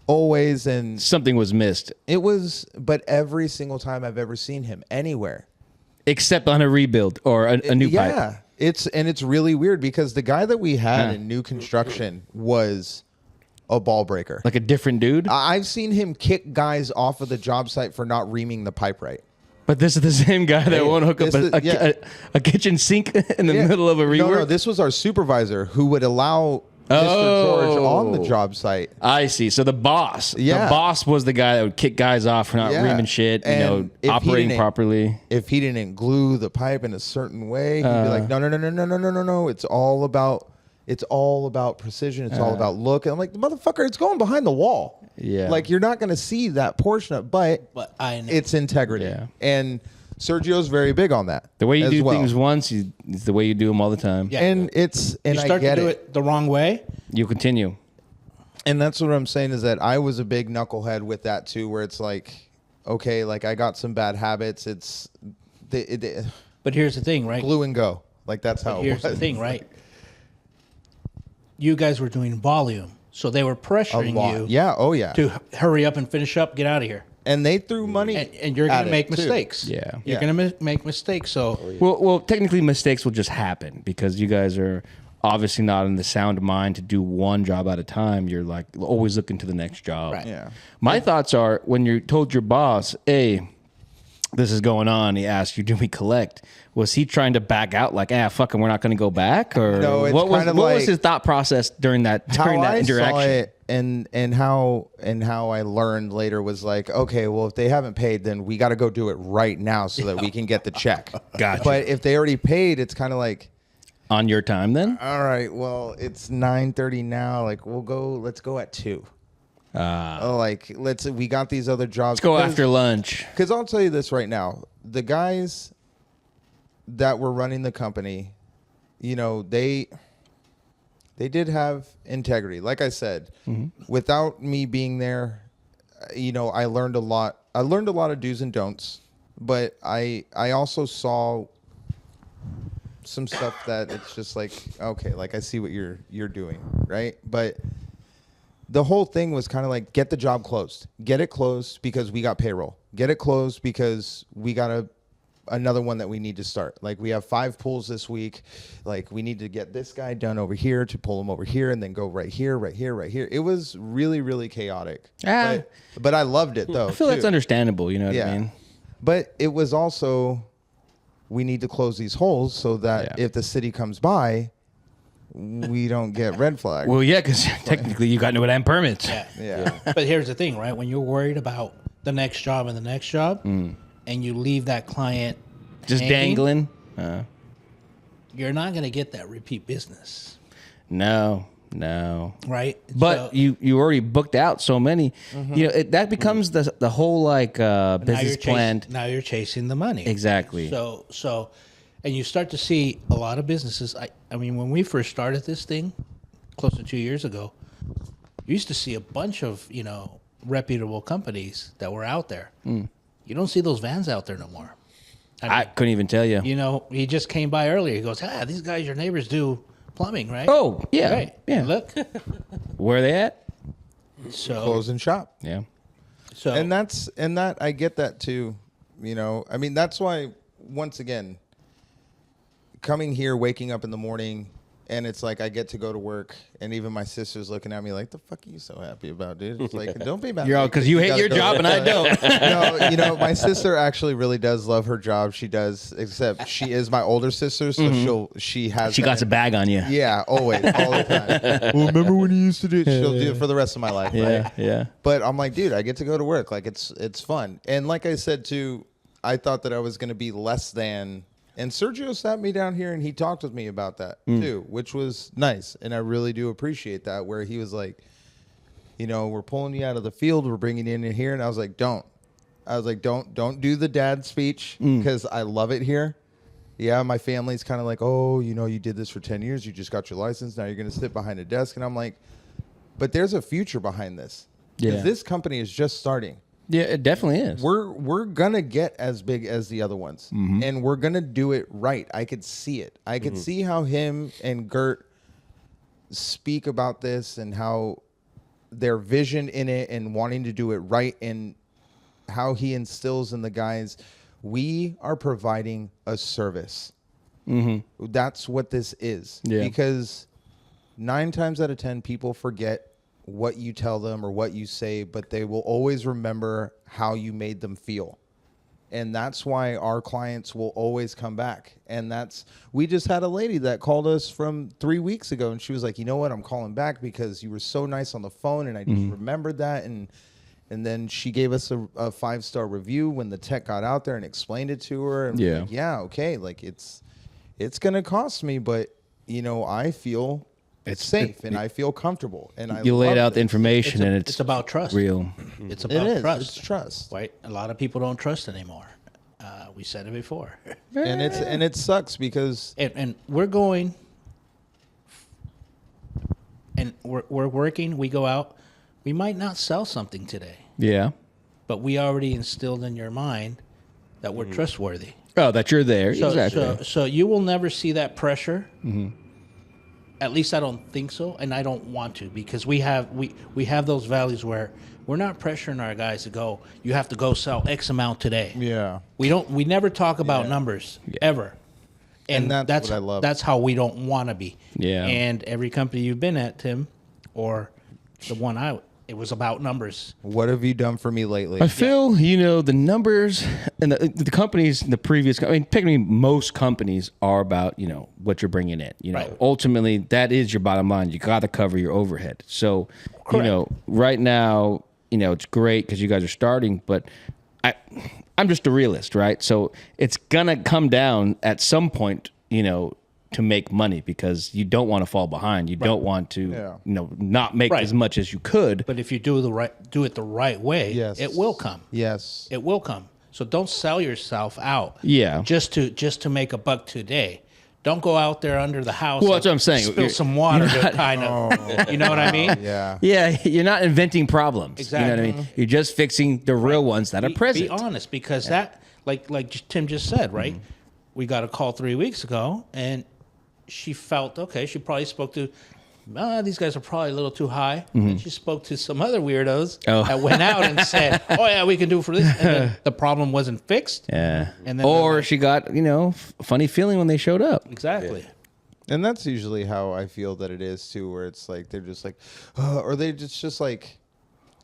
always, and Something was missed, it was. But every single time I've ever seen him anywhere, except on a rebuild or a new pipe. yeah, it's really weird because the guy that we had in new construction was a ball breaker. Like a different dude. I've seen him kick guys off of the job site for not reaming the pipe right. But this is the same guy that won't hook up this is- yeah. a kitchen sink in the Yeah. middle of a rework. No, this was our supervisor who would allow Mr. George on the job site. I see. So the boss, Yeah. the boss was the guy that would kick guys off for not Yeah. reaming shit, And if he operating didn't- properly. If he didn't glue the pipe in a certain way, he'd be like, no. It's all about precision. It's all about look. And I'm like, motherfucker, it's going behind the wall. Yeah. Like, you're not going to see that portion of, but But I know. it's integrity. Yeah. And Sergio's very big on that. The way you as do well. things once, it's the way you do them all the time. Yeah. And you I start get to do it. it the wrong way. You continue. And that's what I'm saying, is that I was a big knucklehead with that too, where it's like, okay, like I got some bad habits. It's But here's the thing, right? glue and go. Like, that's how Here's it was. the thing, right? You guys were doing volume, so they were A pressuring lot. you Yeah. Oh yeah. to hurry up and finish up, get out of here. And they threw money. And you're at going to it, make too. mistakes. Yeah. You're Yeah. going to make mistakes. So Well, technically, mistakes will just happen because you guys are obviously not in the sound mind to do one job at a time. You're like always looking to the next job. Right. Yeah. My thoughts are when you told your boss, "Hey, this is going on," he asked you, "Do we collect?" Was he trying to back out, like, "Fucking, we're not going to go back"? Or No, it's what was kind of what was like- his thought process during that How I interaction? saw it and how I learned later was like, okay, well, if they haven't paid, then we got to go do it right now so that we can get the check. Gotcha. But if they already paid, it's kind of like, On your time, then? all right, well, it's 9:30 now. Like, let's go at 2. We got these other jobs. Let's go after lunch. Because I'll tell you this right now, the guys that were running the company, they did have integrity. Like I said, without me being there, I learned a lot. I learned a lot of do's and don'ts, but I also saw some stuff that it's just like, okay, like I see what you're doing, right? But the whole thing was kind of like, get the job closed. Get it closed because we got payroll. Get it closed because we got to another one that we need to start. Like we have 5 pulls this week. Like we need to get this guy done over here to pull him over here and then go right here, right here, right here. It was really, really chaotic. But I loved it though. I feel that's understandable. You know what I mean? But it was also, we need to close these holes so that if the city comes by, we don't get red flags. Well, yeah, because technically you got no damn permits. Yeah. But here's the thing, right? When you're worried about the next job and the next job, and you leave that client Just hanging, dangling. you're not going to get that repeat business, No. right? But So you already booked out so many. You know, that becomes the whole like now business you're plan. Now you're chasing the money. Exactly. So, and you start to see a lot of businesses. I mean, when we first started this thing, close to 2 years ago, you used to see a bunch of reputable companies that were out there. You don't see those vans out there no more. I couldn't even tell you. He just came by earlier. He goes, these guys, your neighbors do plumbing, right? Oh, yeah. Right. Yeah. Look. Where are they at? So, Closing shop. Yeah. And that I get that too. I mean, that's why, once again, coming here, waking up in the morning, and it's like I get to go to work, and even my sister's looking at me like, "The fuck are you so happy about, dude?" It's like, don't be mad. You're all because you hate gotta your go. job and I don't. No, my sister actually really does love her job. She does, except she is my older sister, so she has. She got a bag on you. Yeah, always, all the time. Well, remember when you used to do it? She'll do it for the rest of my life. Right? Yeah. But I'm like, dude, I get to go to work. Like it's fun. And like I said too, I thought that I was going to be less than. And Sergio sat me down here and he talked with me about that too, which was nice. And I really do appreciate that, where he was like, we're pulling you out of the field, we're bringing you in here. And I was like, don't do the dad speech because I love it here. Yeah, my family's kind of like, oh, you did this for 10 years. You just got your license. Now you're going to sit behind a desk. And I'm like, but there's a future behind this. Yeah. This company is just starting. Yeah, it definitely is. We're gonna get as big as the other ones, and we're gonna do it right. I could see it. I could see how him and Gert speak about this and how their vision in it and wanting to do it right, and how he instills in the guys. We are providing a service. That's what this is. Yeah. Because 9 times out of 10, people forget what you tell them or what you say, but they will always remember how you made them feel. And that's why our clients will always come back. And we just had a lady that called us from 3 weeks ago, and she was like, you know what, I'm calling back because you were so nice on the phone, and I just remembered that. And then she gave us a 5-star review when the tech got out there and explained it to her. And we're like, yeah, okay, like it's gonna cost me, but I feel it's safe and I feel comfortable, and I you laid love out the this. information, and it's about trust. real. It's It about is. trust. It's trust. Right? A lot of people don't trust anymore. We said it before. And it sucks because and we're going and we're working, we go out, we might not sell something today, Yeah. but we already instilled in your mind that we're trustworthy. Oh, that you're there. So, Exactly. so you will never see that pressure. At least I don't think so, and I don't want to, because we have those values where we're not pressuring our guys to go, you have to go sell X amount today. We never talk about numbers ever. And that's what I love. That's how we don't want to be. Yeah. And every company you've been at, Tim, or the one it was about numbers. what have you done for me lately? I feel, the numbers and the companies, the previous, technically most companies are about, what you're bringing in. Right. Ultimately, that is your bottom line. You got to cover your overhead. So, Correct. right now, it's great because you guys are starting, but I'm just a realist, right? So it's going to come down at some point, to make money, because you don't want to fall behind. You don't want to, not make Right. as much as you could. But if you do it the right way, Yes. it will come. Yes. It will come. So don't sell yourself out. Yeah. Just to make a buck today. Don't go out there under the house. Well, and that's what I'm saying. Spill some water to kind of, you know what I mean? Yeah. Yeah, you're not inventing problems. Exactly. You know what I mean? You're just fixing the real ones that are present. Be honest, because that, like Tim just said, right? We got a call 3 weeks ago, and she felt okay. She probably spoke to these guys are probably a little too high. And she spoke to some other weirdos Oh. that went out and said, oh, yeah, we can do it for this. And then the problem wasn't fixed. Yeah. And then Or they're like- she got, a funny feeling when they showed up. Exactly. And that's usually how I feel that it is too, where it's like they're just like, or they just like,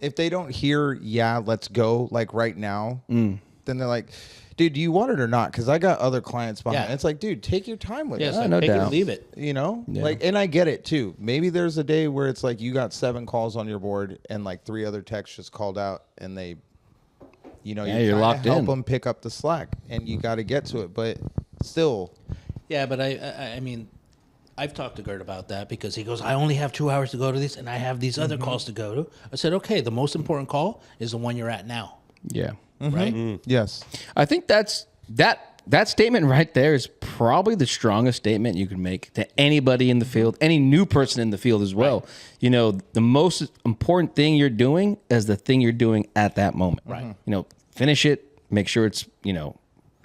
if they don't hear, yeah, let's go, like right now, then they're like, dude, do you want it or not? Because I got other clients behind. Yeah. It's like, dude, take your time with Yeah, it. it's like, no take it or doubt. leave it. You know, Yeah. like, and I get it too. Maybe there's a day where it's like you got 7 calls on your board and like 3 other techs just called out and they, Yeah, you're you're trying locked to help in. them pick up the slack and you got to get to it. But still, Yeah, but I mean, I've talked to Gert about that because he goes, I only have 2 hours to go to this and I have these other calls to go to. I said, okay, the most important call is the one you're at now, Yeah. right? yes. I think that statement right there is probably the strongest statement you can make to anybody in the field, any new person in the field as well. The most important thing you're doing is the thing you're doing at that moment. Right. Finish it, make sure it's,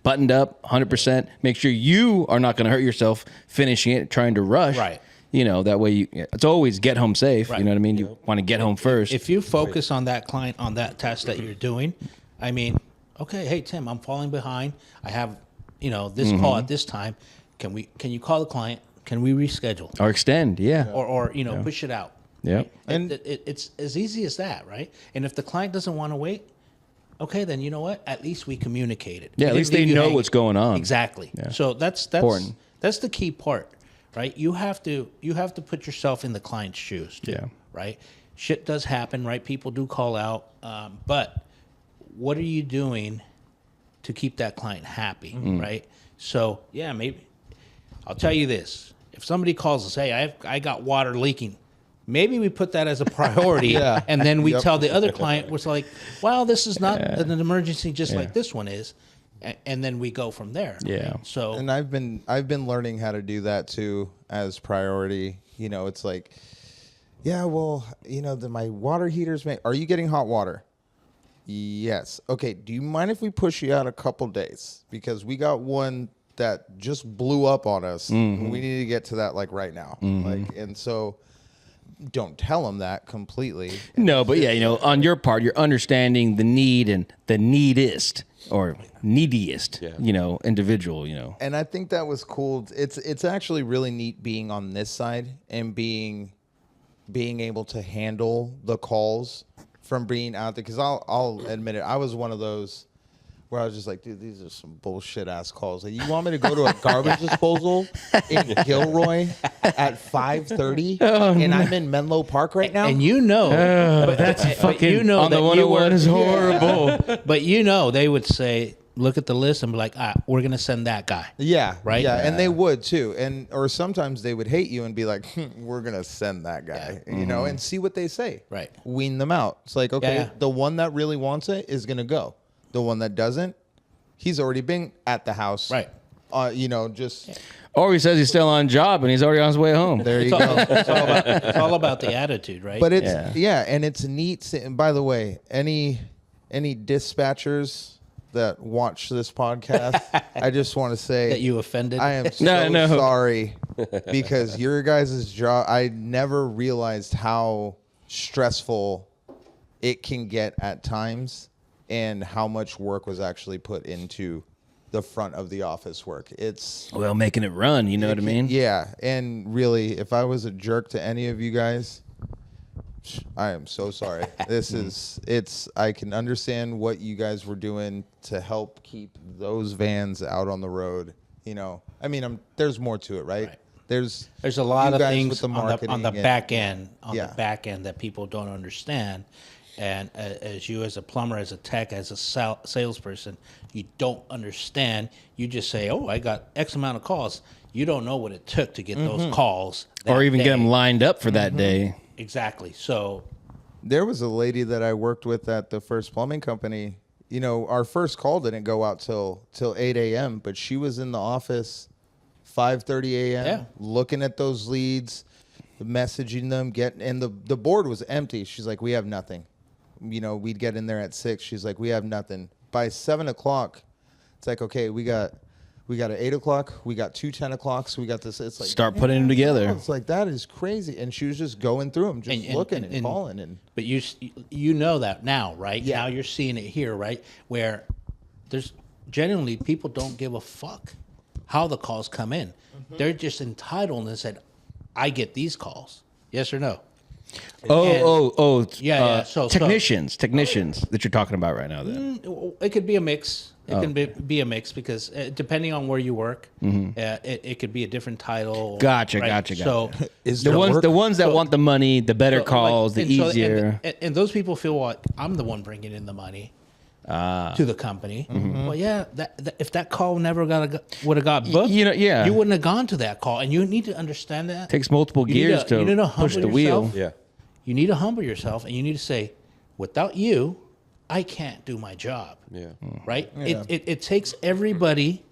buttoned up 100%. Make sure you are not going to hurt yourself finishing it, trying to rush. Right. That way it's always get home safe. Right. You know what I mean? You want to get home first. If you focus on that client, on that task that you're doing, I mean, okay, hey, Tim, I'm falling behind. I have, this call at this time. Can you call the client? Can we reschedule? or extend. Yeah. Or push it out. Yeah. Right? And- it's as easy as that, right? And if the client doesn't want to wait, okay, then you know what? At least we communicated. Yeah, We at didn't least they leave you know hanging. what's going on. Exactly. Yeah. So that's Important. that's the key part, right? You have to put yourself in the client's shoes too, Yeah. right? Shit does happen, right? People do call out, but what are you doing to keep that client happy, right? So yeah, maybe I'll tell you this: if somebody calls us, hey, I got water leaking. Maybe we put that as a priority, Yeah. and then we Yep. tell the other client, was like, well, this is not an emergency just like this one is, and then we go from there. Yeah. right? So And I've been learning how to do that too as priority. It's like, yeah, well, my water heaters are you getting hot water? Yes. Okay. Do you mind if we push you out a couple days? Because we got one that just blew up on us. Mm-hmm. We need to get to that like right now. And so don't tell them that completely. No, but yeah, on your part, you're understanding the need and the needest or neediest, Yeah. Individual, And I think that was cool. It's actually really neat being on this side and being able to handle the calls from being out there. Because I'll admit it, I was one of those where I was just like, dude, these are some bullshit ass calls. Like, you want me to go to a garbage disposal in Gilroy at 5:30, and I'm in Menlo Park right now? and that's fucking on the 101 is horrible. but they would say, look at the list and be like, we're gonna send that guy. Yeah, Right? Yeah, and they would too, or sometimes they would hate you and be like, "We're gonna send that guy," and see what they say. Right. Wean them out. It's like, okay, Yeah. the one that really wants it is gonna go. The one that doesn't, he's already been at the house. Right. Just Or he says he's still on job and he's already on his way home. there you It's all, go. it's all about the attitude, right? But it's Yeah. and it's neat. And by the way, any dispatchers that watch this podcast, I just want to say that you offended. I am so No. sorry because your guys' job, I never realized how stressful it can get at times and how much work was actually put into the front of the office work. It's Well, making it run, you know what I mean? yeah, and really, if I was a jerk to any of you guys, I am so sorry. I can understand what you guys were doing to help keep those vans out on the road. I mean, there's more to it, right? Right. There's There's a lot you of guys things with the on the marketing and- back end, Yeah. the back end that people don't understand. And as you, as a plumber, as a tech, as a salesperson, you don't understand. You just say, "Oh, I got X amount of calls." You don't know what it took to get those calls, Or that even get day. them lined up for that day. Exactly. So There was a lady that I worked with at the first plumbing company. Our first call didn't go out till 8 a.m., but she was in the office 5:30 a.m. Yeah. looking at those leads, messaging them, and the board was empty. She's like, "We have nothing." We'd get in there at 6. She's like, "We have nothing." By 7 o'clock, it's like, "Okay, we got We got an 8 o'clock. We got 2 10 o'clocks. We got this. It's like Start putting them together. It's like that is crazy. And she was just going through them, just looking and calling. And But you know that now, right? Yeah. Now you're seeing it here, right? Where there's genuinely people don't give a fuck how the calls come in. They're just entitled and said, I get these calls. Yes or no? Yeah. So technicians that you're talking about right now. Then it could be a mix. It can be a mix because depending on where you work, it could be a different title. Gotcha. So is the ones that want the money, the better calls, the easier. And those people feel like I'm the one bringing in the money to the company. Well, yeah, if that call never would have got booked, You know, yeah. you wouldn't have gone to that call. And you need to understand that. Takes multiple You need gears you need to humble push the wheel. yourself. Yeah. You need to humble yourself, and you need to say, without you, I can't do my job. Yeah. Right? Yeah. It takes everybody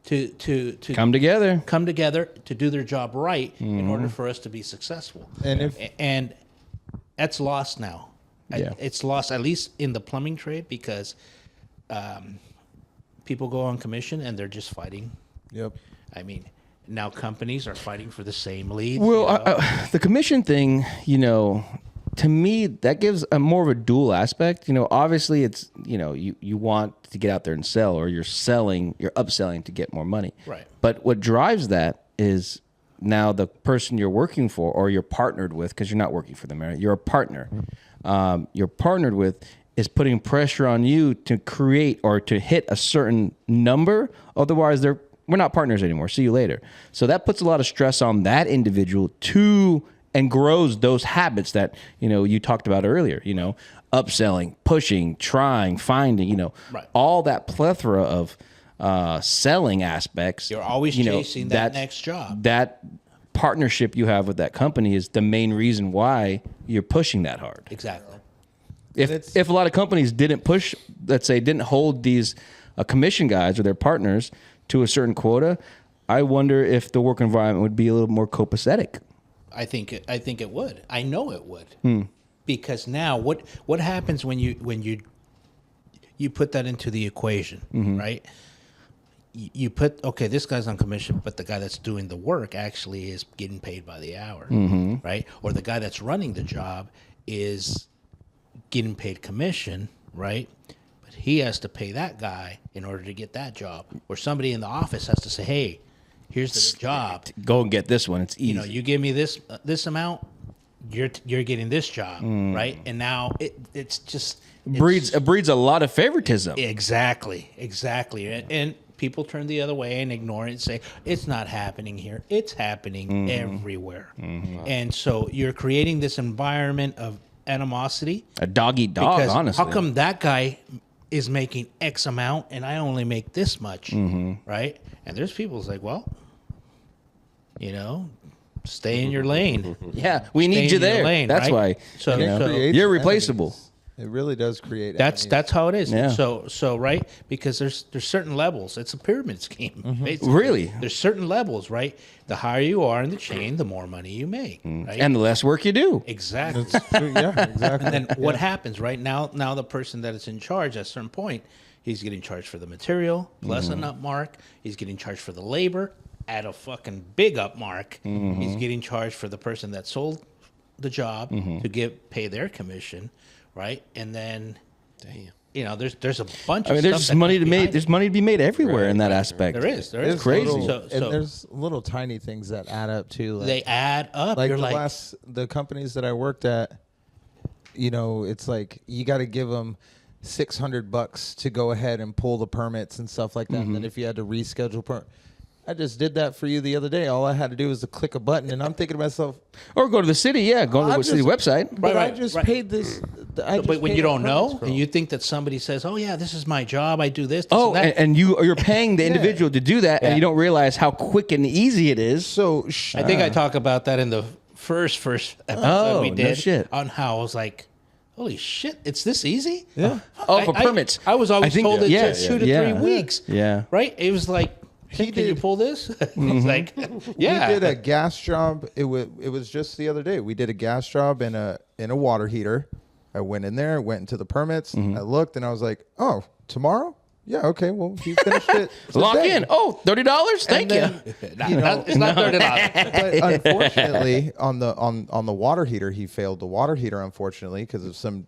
to Come together. come together to do their job right in order for us to be successful. And That's lost now. Yeah. It's lost at least in the plumbing trade because people go on commission and they're just fighting. Yep. I mean, now companies are fighting for the same leads. Well, you know? the commission thing, to me, that gives a more of a dual aspect. Obviously, it's you want to get out there and sell, or you're upselling to get more money. Right. But what drives that is now the person you're working for, or you're partnered with, because you're not working for them, right? You're a partner. You're partnered with is putting pressure on you to create or to hit a certain number. Otherwise, we're not partners anymore. See you later. So that puts a lot of stress on that individual and grows those habits that, you talked about earlier, upselling, pushing, trying, finding, Right. all that plethora of selling aspects. You're always chasing that next job. That partnership you have with that company is the main reason why you're pushing that hard. Exactly. If a lot of companies didn't push, let's say, didn't hold these commission guys or their partners to a certain quota, I wonder if the work environment would be a little more copacetic. I think it would. I know it would. Because now what happens when you put that into the equation, right? You put, okay, this guy's on commission, but the guy that's doing the work actually is getting paid by the hour, right? Or the guy that's running the job is getting paid commission, right? But he has to pay that guy in order to get that job. Or somebody in the office has to say, hey, here's the job. Go and get this one. It's easy. You give me this amount, you're getting this job, right? And now it's just It breeds a lot of favoritism. exactly, and people turn the other way and ignore it and say it's not happening here. It's happening everywhere, and so you're creating this environment of animosity. A dog eat dog, Because honestly. how come that guy is making X amount and I only make this much, right? And there's people who's like, well, stay in your lane. Yeah, we need Stay you in your there. lane, That's right? why. So, you know, so Creates you're enemies. replaceable. It really does create. that's how it is. Yeah. So right, because there's certain levels. It's a pyramid scheme. Basically. Really? There's certain levels, right? The higher you are in the chain, the more money you make. Right? And the less work you do. exactly. Yeah, exactly. And then what happens, right? Now the person that is in charge at a certain point, he's getting charged for the material plus an up mark. He's getting charged for the labor at a fucking big up mark. He's getting charged for the person that sold the job to pay their commission, right? And then, there's a bunch. I mean, of there's stuff that money goes to make. behind There's money to be made everywhere in that right, aspect. it. There is. It's crazy. little- So- and there's little tiny things that add up too. Like, They add up. like You're the like, the companies that I worked at, it's like you got to give them $600 to go ahead and pull the permits and stuff like that. And then if you had to reschedule I just did that for you the other day. All I had to do was to click a button, and I'm thinking to myself, Or go to the city. Yeah, go to the I'm city just- website. but I right, just right. paid this. but when you don't know, and you think that somebody says, "Oh yeah, this is my job. I do this." Oh, and that. and you're paying the individual to do that, and Yeah. you don't realize how quick and easy it is. So I think I talk about that in the first episode Oh, we no did shit. on how I was like, "Holy shit, it's this easy?" Yeah. Oh, for permits. I was always think- told it yeah, took 2 to yeah. 3 weeks. Yeah. Right? It was like, "Hey, can you did. pull this?" It's like, yeah. We did a gas job. It was just the other day. We did a gas job in a water heater. I went in there, went into the permits. I looked, and I was like, "Oh, tomorrow? Yeah, okay. Well, he finished it. Lock today. in. Oh, $30. Thank you. It's not $30. But unfortunately, on the water heater, he failed the water heater. Unfortunately, because of some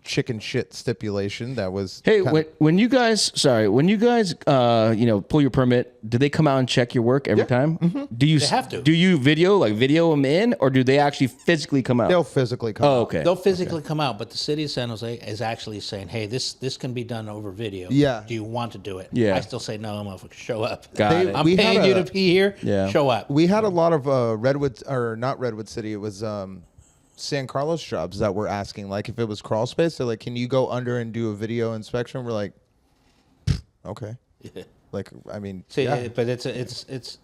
chicken shit stipulation that was. Hey, kinda- when you guys pull your permit, do they come out and check your work every time? Do you They have to. Do you video them in, or do they actually physically come out? they'll physically come. Oh, out. okay. They'll physically come out, but the city of San Jose is actually saying, "Hey, this can be done over video. Yeah. Do you want to do it?" Yeah. I still say no, motherfucker. Show up. Got They- it. I'm We paying had you a- to be here. Yeah. Show up. We had a lot of Redwood, or not Redwood City. It was San Carlos jobs that were asking, like, if it was crawl space, they're like, "Can you go under and do a video inspection?" We're like, "Okay." Like, I mean, See, yeah. but it's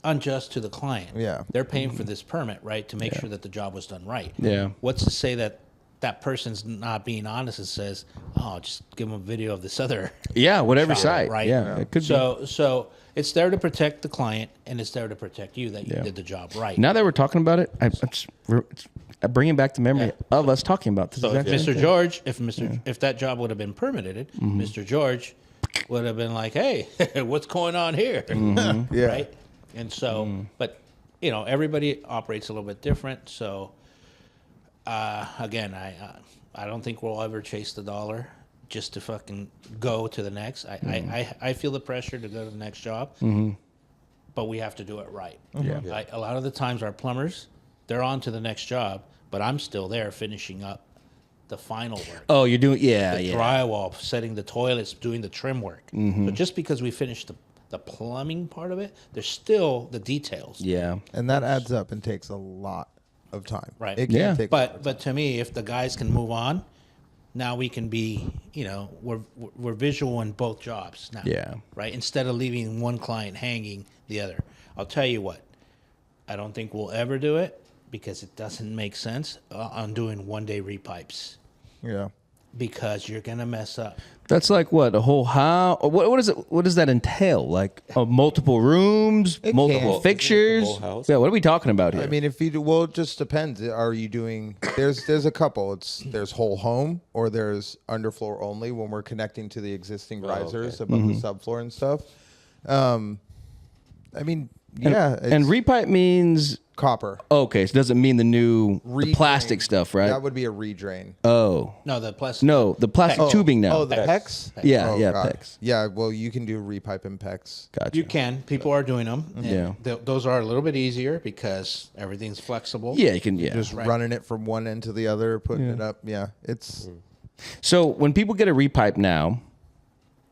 unjust to the client. Yeah. They're paying for this permit, right, to make sure that the job was done right. Yeah. What's to say that that person's not being honest and says, "Oh, just give them a video of this other." Yeah, whatever shot, site. right? Yeah, it could be. So it's there to protect the client, and it's there to protect you that you Yeah. did the job right. Now that we're talking about it, it's bringing back the memory of us talking about this. So if exact same Mr. thing. George, if that job would have been permitted, Mr. George would have been like, "Hey, what's going on here?" Yeah. Right? And so, but everybody operates a little bit different. So, again, I don't think we'll ever chase the dollar just to fucking go to the next. I feel the pressure to go to the next job, but we have to do it right. Yeah. A lot of the times, our plumbers, they're on to the next job, but I'm still there finishing up the final work. Oh, you're doing The yeah. drywall, setting the toilets, doing the trim work. So just because we finished the plumbing part of it, there's still the details. Yeah. And that adds up and takes a lot of time. Right. It can Yeah. take. But to me, if the guys can move on, now we can be, we're visual in both jobs now. Yeah. Right. Instead of leaving one client hanging the other. I'll tell you what, I don't think we'll ever do it because it doesn't make sense on doing 1-day repipes Yeah. because you're gonna mess up. That's like what, a whole house? What is it? What does that entail? Like multiple rooms, It multiple can. fixtures? Whole house? Yeah, what are we talking about here? I mean, if you do, well, it just depends. Are you doing? There's a couple. There's whole home or there's underfloor only when we're connecting to the existing risers above the subfloor and stuff. I mean, yeah, and it's repipe means copper. okay, so it doesn't mean the Redrain. plastic stuff, right? That would be a redrain. Oh No, the plastic. no, the plastic tubing now. Oh, the PEX. yeah, Oh, yeah, God. PEX. Yeah, well, you can do repipe and PEX. Gotcha. You can. People are doing them. And Yeah. those are a little bit easier because everything's flexible. Yeah, you can. Yeah. Just running it from one end to the other, putting it up. Yeah, it's So when people get a repipe now,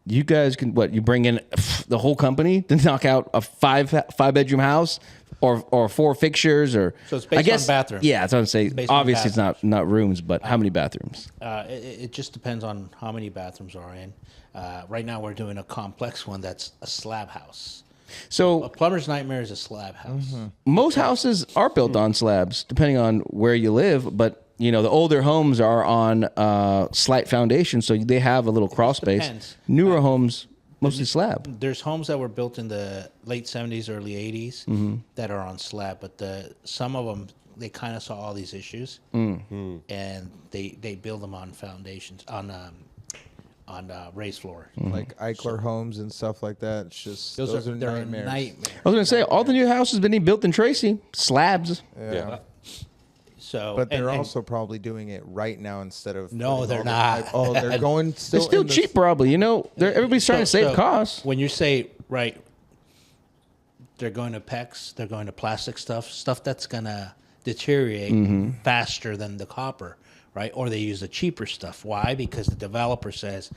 you guys can you bring in the whole company to knock out a five bedroom house or 4 fixtures or So it's based I guess, on bathroom. Yeah, that's what I'm saying. based on Obviously, it's not rooms, but how many bathrooms? It just depends on how many bathrooms are in. Right now, we're doing a complex one that's a slab house. A So plumber's nightmare is a slab house. most houses are built on slabs, depending on where you live. But the older homes are on slight foundation, so they have a little crawl space. depends. Newer homes mostly slab. There's homes that were built in the late 70s, early 80s Mm-hmm. that are on slab, but some of them, they kind of saw all these issues, Mm. and they build them on foundations, on raised floor. like Eichler homes and stuff like that. It's just Those are they're nightmares. a nightmare. I was going to say all the new houses being built in Tracy slabs. Yeah. So, But they're and- also probably doing it right now instead of No, putting they're all the- not. oh, they're going still. It's still in the- cheap, probably. Everybody's trying to save So costs. When you say right, they're going to PEX, they're going to plastic stuff that's gonna deteriorate Mm-hmm. faster than the copper, right? Or they use the cheaper stuff. Why? Because the developer says,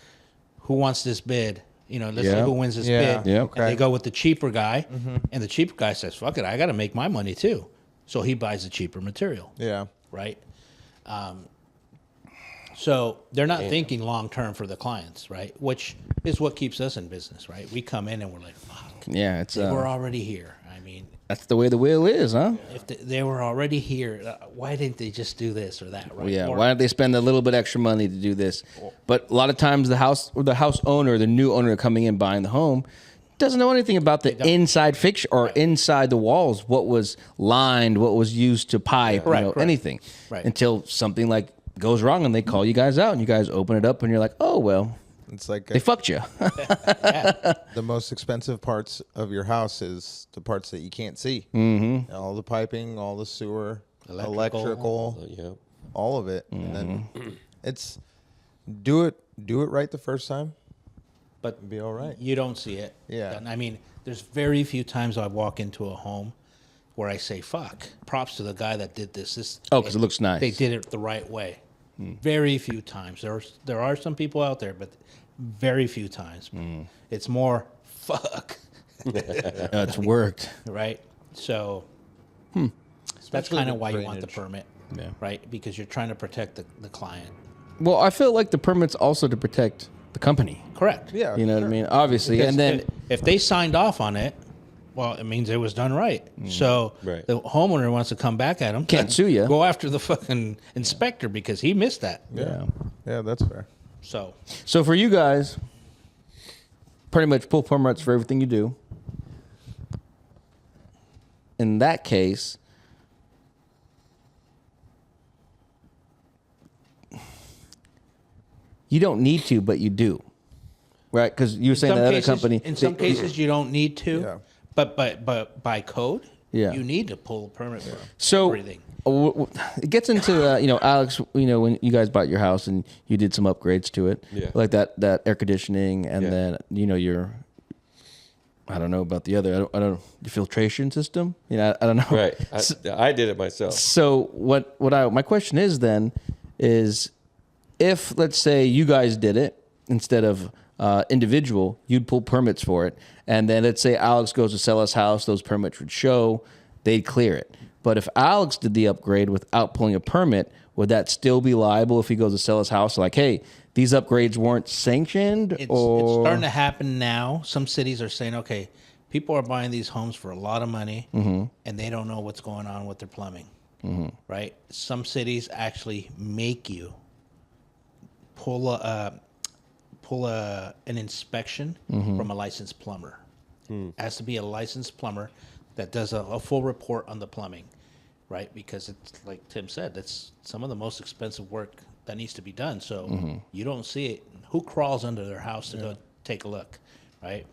"Who wants this bid?" Let's see Yeah. who wins this Yeah. bid. Yeah. And they go with the cheaper guy, and the cheaper guy says, "Fuck it, I got to make my money too," so he buys the cheaper material. Yeah. Right? So they're not thinking long term for the clients, right? Which is what keeps us in business, right? We come in and we're like, fuck, Yeah, it's we're already here. I mean, that's the way the wheel is, huh? if they were already here, why didn't they just do this or that, right? Yeah. Or- Why don't they spend a little bit extra money to do this? But a lot of times the house owner, the new owner coming in buying the home, doesn't know anything about the inside fixture or inside the walls, what was lined, what was used to pipe, Correct. anything. Right. Until something like goes wrong and they call you guys out and you guys open it up and you're like, oh well, It's like They fucked you. the most expensive parts of your house is the parts that you can't see. Mm-hmm. All the piping, all the sewer, electrical, Yeah. all of it. And then it's do it right the first time. But Be all right. you don't see it. Yeah. done. I mean, there's very few times I walk into a home where I say, fuck, props to the guy that did this. Oh, 'cause it looks nice. They did it the right way. Very few times. There are some people out there, but very few times. It's more, fuck, It's worked. right? So that's Especially kind of with why you want the drainage. permit, Yeah. right? Because you're trying to protect the client. Well, I feel like the permit's also to protect the company. Correct. Yeah. You know what I mean? Obviously. Because And then if they signed off on it, well, it means it was done right. So Right. the homeowner wants to come back at him. Can't sue ya. Go after the fucking inspector because he missed that. yeah. Yeah, that's fair. So So for you guys, pretty much pull permits for everything you do. In that case, you don't need to, but you do, right? Because you were saying that other company. in some they- cases, you don't need to. Yeah. But by code, Yeah. you need to pull a permit for So everything. it gets into Alex. When you guys bought your house and you did some upgrades to it, Yeah. like that air conditioning, and Yeah. then your. I don't know about the other. I don't your filtration system. I don't know. Right. I did it myself. So my question is then is if let's say you guys did it instead of individual, you'd pull permits for it, and then let's say Alex goes to sell his house, those permits would show, they'd clear it. But if Alex did the upgrade without pulling a permit, would that still be liable if he goes to sell his house? Like, hey, these upgrades weren't sanctioned, It's or starting to happen now. Some cities are saying, okay, people are buying these homes for a lot of money, and they don't know what's going on with their plumbing, right? Some cities actually make you pull an inspection from a licensed plumber. It has to be a licensed plumber that does a full report on the plumbing, right? Because it's like Tim said, that's some of the most expensive work that needs to be done. So you don't see it. Who crawls under their house to go take a look, right?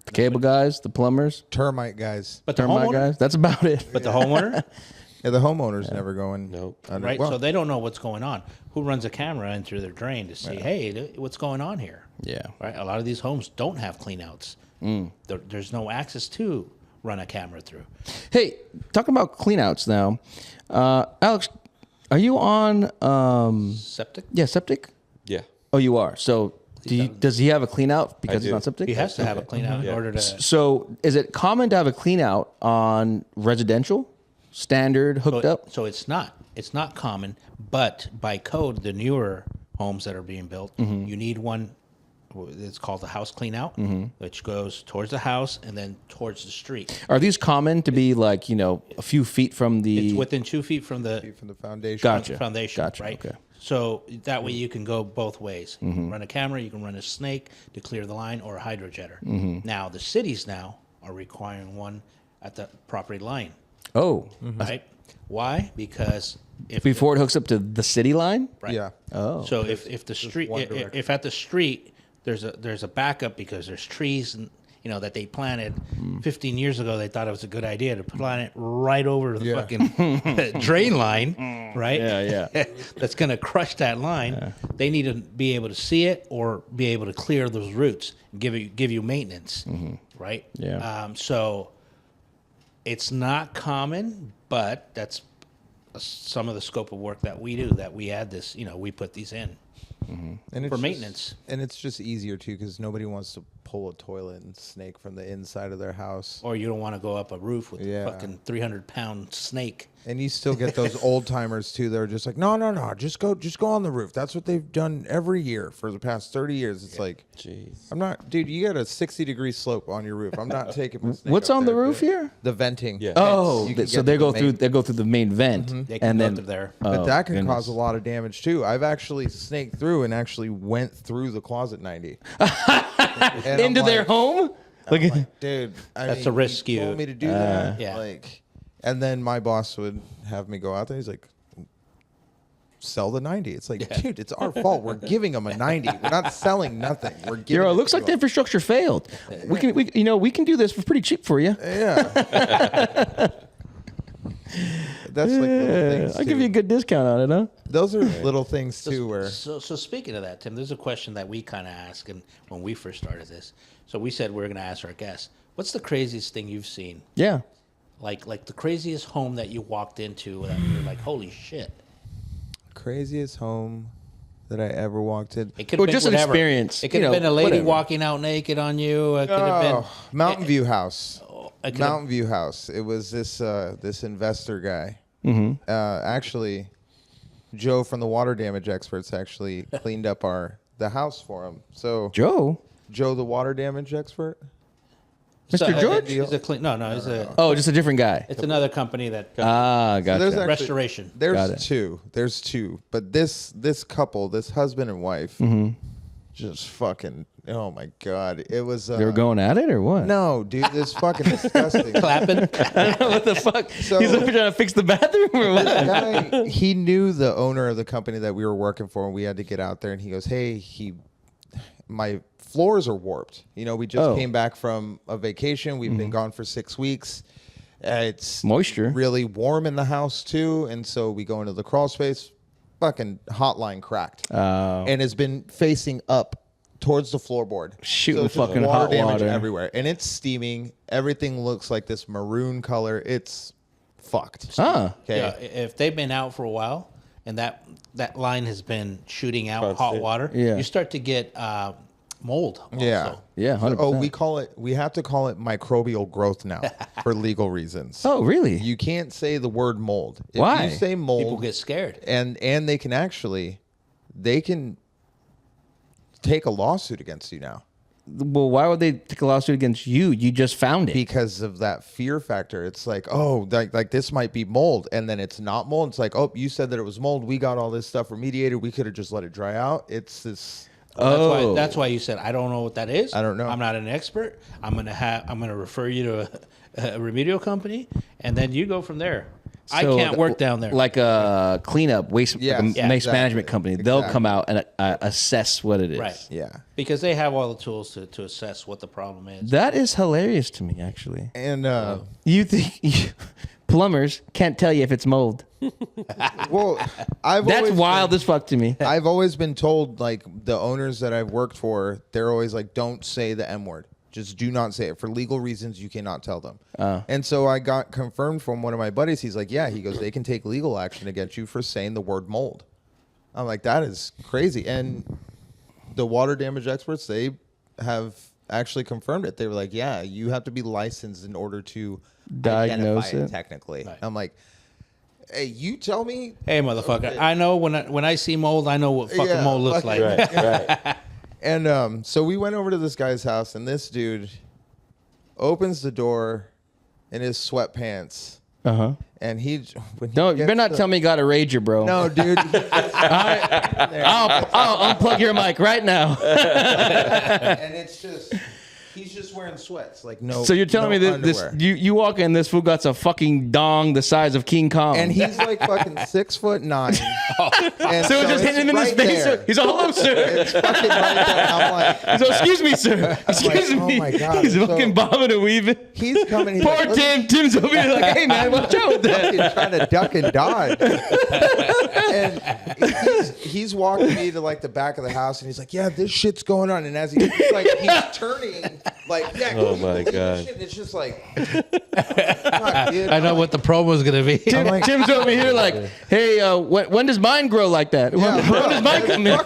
the cable guys, the plumbers, Termite guys. But the termite homeowner, guys. That's about it. but the homeowner, Yeah, the homeowner's never going. Nope. Under, right? well, So they don't know what's going on. Who runs a camera in through their drain to see, hey, what's going on here? Yeah. Right. A lot of these homes don't have cleanouts. There's no access to run a camera through. Hey, talking about cleanouts now, Alex, are you on? Septic. Septic. Yeah. Oh, you are. So, does he have a cleanout because he's do. not septic? He has to have a cleanout in order to. So, is it common to have a cleanout on residential, standard, hooked up? So it's not. It's not common, but by code, the newer homes that are being built, you need one. It's called the house cleanout, which goes towards the house and then towards the street. Are these common to be like a few feet from the? It's within 2 feet from the from the foundation. Gotcha. foundation, Gotcha, right? okay. So that way you can go both ways. You can run a camera, you can run a snake to clear the line, or a hydrojetter. Now the cities now are requiring one at the property line, Oh, right? Why? Because if before it hooks up to the city line. right. Yeah. Oh, So if the street one if at the street there's a backup because there's trees and that they planted 15 years ago, they thought it was a good idea to plant it right over the Yeah. fucking drain line, right? Yeah. That's going to crush that line. They need to be able to see it or be able to clear those roots and give you maintenance, right? Yeah. So it's not common, but that's some of the scope of work that we do. That we add this, we put these in. And For it's just- maintenance. and it's just easier too because nobody wants to pull a toilet and snake from the inside of their house. Or you don't want to go up a roof with Yeah. a fucking 300-pound snake. And you still get those old timers too. They're just like, no, just go on the roof. That's what they've done every year for the past 30 years. It's like, Jeez. I'm not, dude. You got a 60-degree slope on your roof. I'm not taking. my snake What's up on the there, roof dude. here? The venting. Yeah. Oh, You can so get they to go the through main- they go through the main vent, They can and go then through there. But Oh, that can goodness. cause a lot of damage too. I've actually snaked through and actually went through the closet 90 And into I'm their like, home. Look at like, dude, That's a risk you you- told me to do that. Yeah. Like, and then my boss would have me go out there. He's like, sell the 90. It's like, dude, it's our fault. We're giving them a 90. We're not selling nothing. We're giving. It it looks to like the them. infrastructure failed. We can do this for pretty cheap for you. Yeah. That's like little things. I'll give too. you a good discount on it, huh? Those are little things too. Where So speaking of that, Tim, there's a question that we kind of asked and when we first started this. So we said we are going to ask our guests, what's the craziest thing you've seen? Yeah. Like the craziest home that you walked into that you're like, holy shit. craziest home that I ever walked in. It could Or have been just an whatever. experience, It could you have know, been a lady whatever. walking out naked on you. It could have been Mountain View House. it could Mountain View House. It was this this investor guy. Actually, Joe from the water damage experts actually cleaned up the house for him. So Joe? Joe, the water damage expert. Mr. George? He's a clean. No, he's a. Oh, just a different guy. It's another company that Ah, gotcha. there's actually- restoration. Got it. There's two. There's two. But this couple, this husband and wife, just fucking. Oh my god! It was. they were going at it or what? No, dude, this fucking disgusting. Clapping. What the fuck? So- He's over trying to fix the bathroom or what? This guy, he knew the owner of the company that we were working for, and we had to get out there. And he goes, "Hey, my floors are warped. You know, we just came back from a vacation. We've been gone for 6 weeks. It's Moisture. really warm in the house too, and so we go into the crawl space. Fucking hotline cracked, and has been facing up towards the floorboard, Shooting it's just fucking hot damage water. everywhere, and it's steaming. Everything looks like this maroon color. It's fucked. Ah. Okay. Yeah, if they've been out for a while and that line has been shooting out hot Constant. water, Yeah. you start to get mold. Also. Yeah. Yeah, 100%. Oh, we have to call it microbial growth now for legal reasons. Oh, really? You can't say the word mold. If Why? you say mold, People get scared. and they can take a lawsuit against you now Well, why would they take a lawsuit against you? You just found it. because of that fear factor. It's like, oh, like this might be mold, and then it's not mold. It's like, oh, you said that it was mold. We got all this stuff remediated. We could have just let it dry out. It's this. That's why you said I don't know what that is. I don't know. I'm not an expert. I'm gonna refer you to a remedial company, and then you go from there. I So, can't work down there. Like a cleanup, waste, Yes, like a yeah, waste exactly. management company. They'll Exactly. come out and assess what it is. Right. Yeah. because they have all the tools to assess what the problem is. That is hilarious to me, actually. And You think plumbers can't tell you if it's mold? well, I've That's always wild been- as fuck to me. I've always been told, like, the owners that I've worked for, they're always like, don't say the M word. Just do not say it. For legal reasons, you cannot tell them. And so I got confirmed from one of my buddies. He's like, yeah, he goes, they can take legal action against you for saying the word mold. I'm like, that is crazy. And the water damage experts, they have actually confirmed it. They were like, yeah, you have to be licensed in order to Diagnose identify it. technically. Right. I'm like, hey, you tell me. Hey, motherfucker! I know when I see mold, I know what fucking Yeah, mold looks fucking- like. Right. And so we went over to this guy's house, and this dude opens the door in his sweatpants, Uh huh. and he when he No, you gets better not the- tell me you got a rager, bro. No, dude. I'll unplug your mic right now. And it's just he's just wearing sweats, like no. So you're telling me no that this underwear. you walk in, this fool got a fucking dong the size of King Kong, And he's like fucking 6'9". And so it's just hitting him in it's his right face. there. He's all, hello, sir. It's fucking right there. I'm like, So excuse me, sir. Excuse oh me. my God, He's so- fucking bobbing and weaving. he's coming. He's Poor like, "Look, Tim. Tim's over here like, hey man, watch out with that. fucking trying to duck and dodge. And he's walking me to like the back of the house, and he's like, "Yeah, this shit's going on." And as he's turning, like, "Yeah, Oh can you my believe this God. shit?" And it's just like, fuck, dude. I know what the promo is gonna be. Tim, like- Tim's over here like, hey, when does mine grow like that? When does mine come in?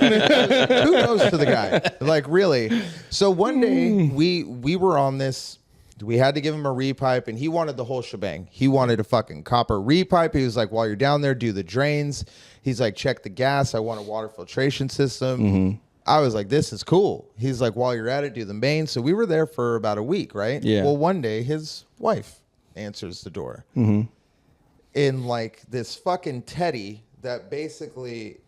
Who knows to the guy? Like, really? So one day we were on this. We had to give him a repipe, and he wanted the whole shebang. He wanted a fucking copper repipe. He was like, while you're down there, do the drains. He's like, check the gas. I want a water filtration system. I was like, this is cool. He's like, while you're at it, do the main. So we were there for about a week, right? Yeah. Well, one day his wife answers the door in like this fucking teddy that basically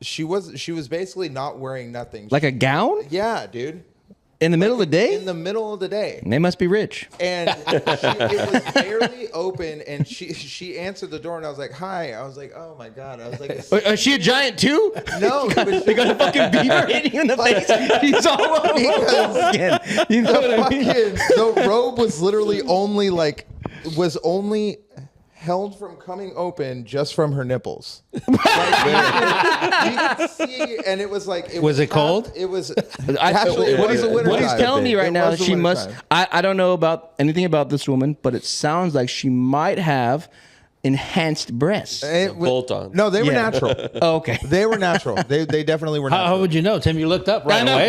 she was basically not wearing nothing. Like a gown? Yeah, dude. In the middle of the day? in the middle of the day. They must be rich. And it was barely open, and she answered the door, and I was like, "Hi." I was like, "Oh my god." I was like, Is she a giant too? "No." It was They got a fucking beaver hitting you in the face. He's all over again. You know what I mean? the robe was literally only held from coming open just from her nipples. You could see, and it was like Was it cold? It was actually. It was the winter What he's time. telling me right It now was is the she winter must. time. I don't know about anything about this woman, but it sounds like she might have enhanced breasts. Bolt on. No, they were Yeah. natural. Oh, okay. They were natural. They definitely were natural. How would you know, Tim? You looked up right I know. away.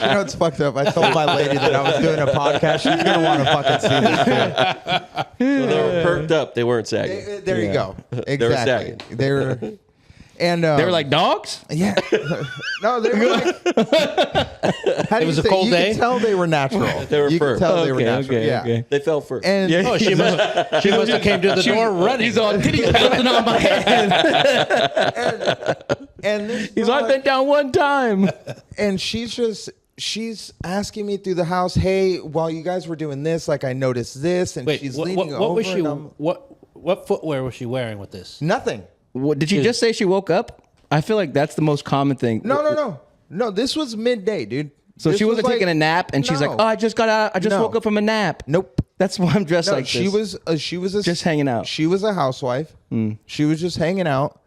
You know, it's fucked up. I told my lady that I was doing a podcast. She's gonna want to fucking see this shit. So they were perked up. They weren't sagging. There you go. Exactly. were sagging. They were, and They were like dogs. yeah. No, they were like. How do It was you a say? cold You day? could tell they were natural. They were You fur. could tell they were Okay, natural. okay, Yeah. okay. They fell first. And Oh, she must have came to the door running. He's all titty pounding on my head. and this He's all, I've been down one time. and she's asking me through the house, hey, while you guys were doing this, like I noticed this, and Wait, she's what leaning over. was she? and I'm- What footwear was she wearing with this? Nothing. What, did she just say she woke up? I feel like that's the most common thing. No. This was midday, dude. So This she wasn't was taking a nap, and she's like, No. "Oh, I just got out. I just No. woke up from a nap." Nope. That's why I'm dressed No, like she this. was Just hanging out. She was a housewife. She was just hanging out,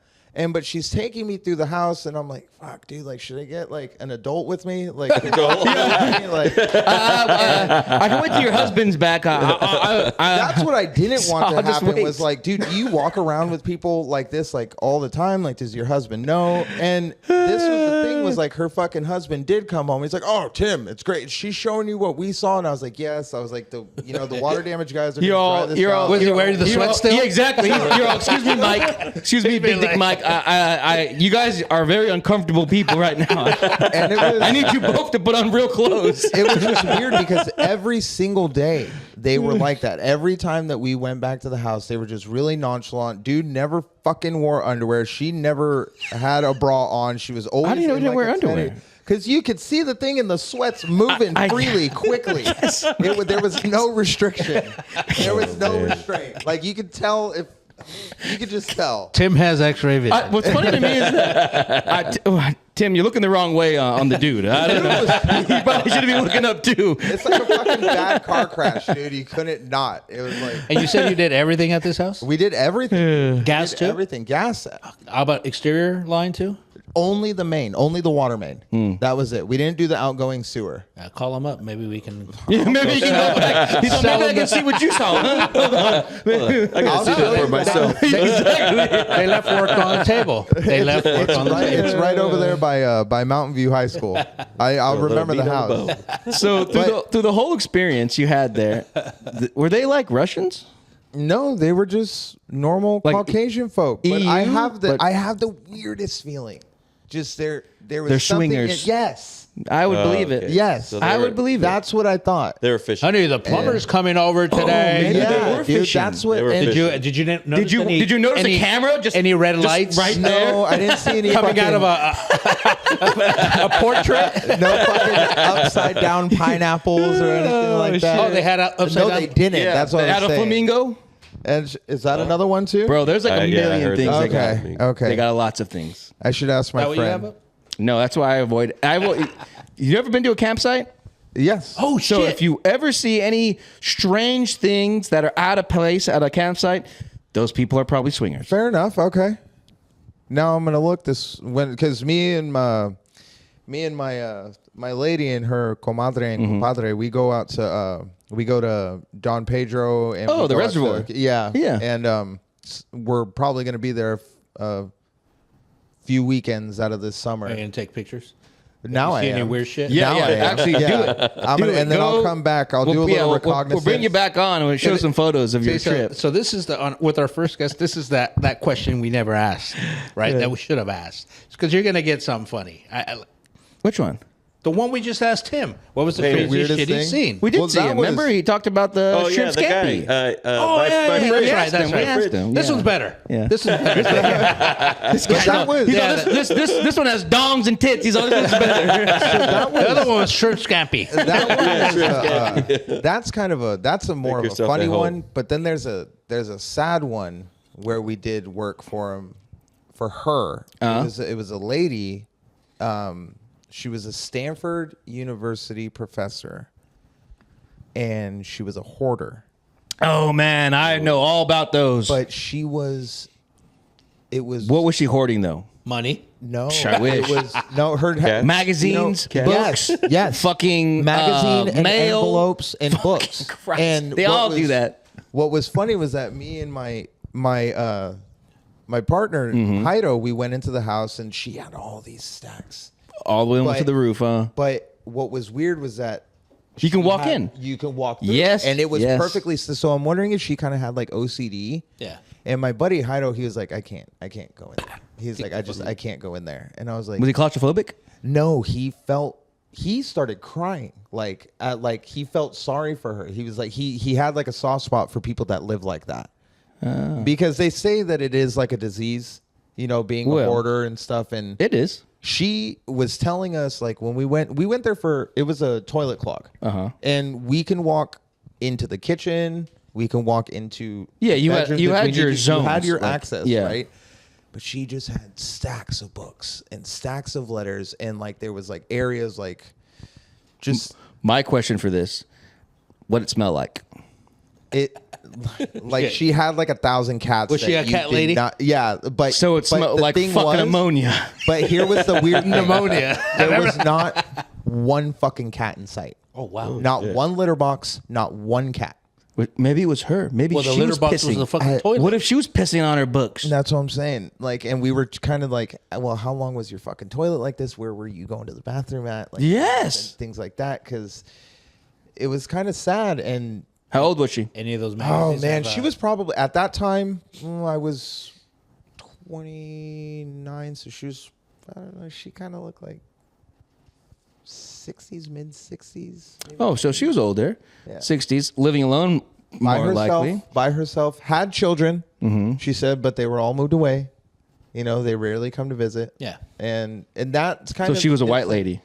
but she's taking me through the house, and I'm like, "Fuck, dude! Like, should I get like an adult with me? Like, like, I can wait till your husband's back. that's what I didn't want to I'll just happen. wait. Was like, dude, do you walk around with people like this like all the time? Like, does your husband know? And this was the thing. Was like her fucking husband did come home. He's like, "Oh, Tim, it's great. She's showing you what we saw." And I was like, "Yes." I was like, the water damage guys are. You're gonna all, dry this you're out. all, Was he you're wearing all- the you're sweat all- still? Yeah, exactly. You're all, excuse me, Mike. Excuse me, Big Dick Mike. You guys are very uncomfortable people right now. And it was, I need you both to put on real clothes. it was just weird because every single day they were like that. Every time that we went back to the house, they were just really nonchalant. Dude never fucking wore underwear. She never had a bra on. She was always. How do you know in you didn't wear a underwear? Because you could see the thing in the sweats moving freely, quickly. There was no restriction. There was no restraint. Like you could tell if you could just tell. Tim has X-ray vision. What's funny to me is that Tim, you're looking the wrong way on the dude. I don't know. You probably should be looking up too. It's like a fucking bad car crash, dude. You couldn't not. It was like And you said you did everything at this house? we did everything. Gas Did too? everything. Gas. How about exterior line too? Only the main, only the water main. That was it. We didn't do the outgoing sewer. Call him up. Maybe we can. Yeah, maybe you can go back. He's like, maybe I can see what you saw. Huh? Hold on. I gotta see that for myself. They left work on the table. They left work on the Right, table. it's right over there by Mountain View High School. I'll remember the Little house. So through the whole experience you had there, were they like Russians? No, they were just normal Like Caucasian folk. But I EU, have but- the weirdest feeling. Just there was They're something. swingers. Yes. I would believe it. okay. Yes. So they I were- would believe it. That's what I thought. They were fishing. Honey, the plumber's coming over today. maybe they were dude, fishing. that's what. They were and- fishing. Did you notice Did you notice the camera? Just any red just lights right there? No, I didn't see any coming out of fucking- a portrait? no fucking upside down pineapples or anything like that. Oh, they had a upside no, down. they didn't. That's what they I had was a saying. flamingo. And is that another one too? Bro, there's like a Yeah, I million heard things that. they got. Okay. Okay. They got lots of things. I should ask my Is that what you have friend. up? No, that's why I avoid. You ever been to a campsite? Yes. Oh, So shit. if you ever see any strange things that are out of place at a campsite, those people are probably swingers. Fair enough. Okay. Now I'm gonna look this because me and my lady and her comadre and compadre, we go out to we go to Don Pedro and Oh, we the go out reservoir. yeah, Yeah. and we're probably gonna be there a few weekends out of this summer. Are you gonna take pictures? Now I See any am. weird shit? Yeah, Now yeah. I am. Actually, do it. I'm Do gonna, it. and then Go- I'll come back. I'll do a little reconnaissance. We'll bring you back on and we'll show some photos of your trip. So this is with our first guest. This is that question we never asked, right? That we should have asked, because you're gonna get something funny. Which one? The one we just asked him. What was the craziest weirdest shit he's thing? seen? We did Well, see that him. Remember, was- he talked about the Oh shrimp yeah, the scampi. guy. Oh, my yeah, fridge. that's right. asked him, we asked him. This Yeah. one's better. Yeah. This is better. But that was, Yeah, This one has dongs and tits. He's always better. the other one was shrimp scampi. that's kind of a more of a yourself funny at home. one. But then there's a sad one where we did work for her. It was a lady. She was a Stanford University professor, and she was a hoarder. Oh man, I know all about those. But she was. It was What was she hoarding though? Money. no. I wish. It was no her Cats? Magazines, You know, books, yes. fucking magazine and mail. envelopes and books. Christ. And They what all do was- that. What was funny was that me and my partner Mm-hmm. Heido, we went into the house and she had all these stacks. All the way But- to the roof, huh? But what was weird was that You can she walk had- in. You can walk through. Yes, and it was yes. perfectly. So I'm wondering if she kind of had like OCD. Yeah. And my buddy Heido, he was like, I can't go in there. He's like, I can't go in there. And I was like, Was he claustrophobic? no, he started crying like he felt sorry for her. He was like he had like a soft spot for people that live like that. Because they say that it is like a disease, you know, being a Well, hoarder and stuff. And It is. she was telling us like when we went there for it was a toilet clog. And we can walk into the kitchen, we can walk into Yeah, you had- bedrooms you if had we need your to. You zones, had your like, access, yeah. right? But she just had stacks of books and stacks of letters, and like there was like areas like just My question for this: what it smell like? it like she had like 1,000 cats. Was she that a you cat did lady? not- yeah, but So it but smelled the like thing fucking was- ammonia. But here was the weird thing. Pneumonia. There was not one fucking cat in sight. Oh wow. Not one litter box. Not one cat. Maybe it was her. Maybe Well, the she litter was box pissing. was the fucking toilet. What if she was pissing on her books? That's what I'm saying. Like, and we were kind of like, well, how long was your fucking toilet like this? Where were you going to the bathroom at? Like, Yes. and things like that. Because it was kind of sad. And How old was she? Any of those oh magazines? man, have, she was probably at that time. I was 29, so she was. I don't know. She kind of looked like 60s, mid 60s. Oh, so she was older, Yeah. 60s, living alone, By more herself, likely. by herself, had children. She said, but they were all moved away. You know, they rarely come to visit. Yeah. and that's kind So of. she was a white it's- lady.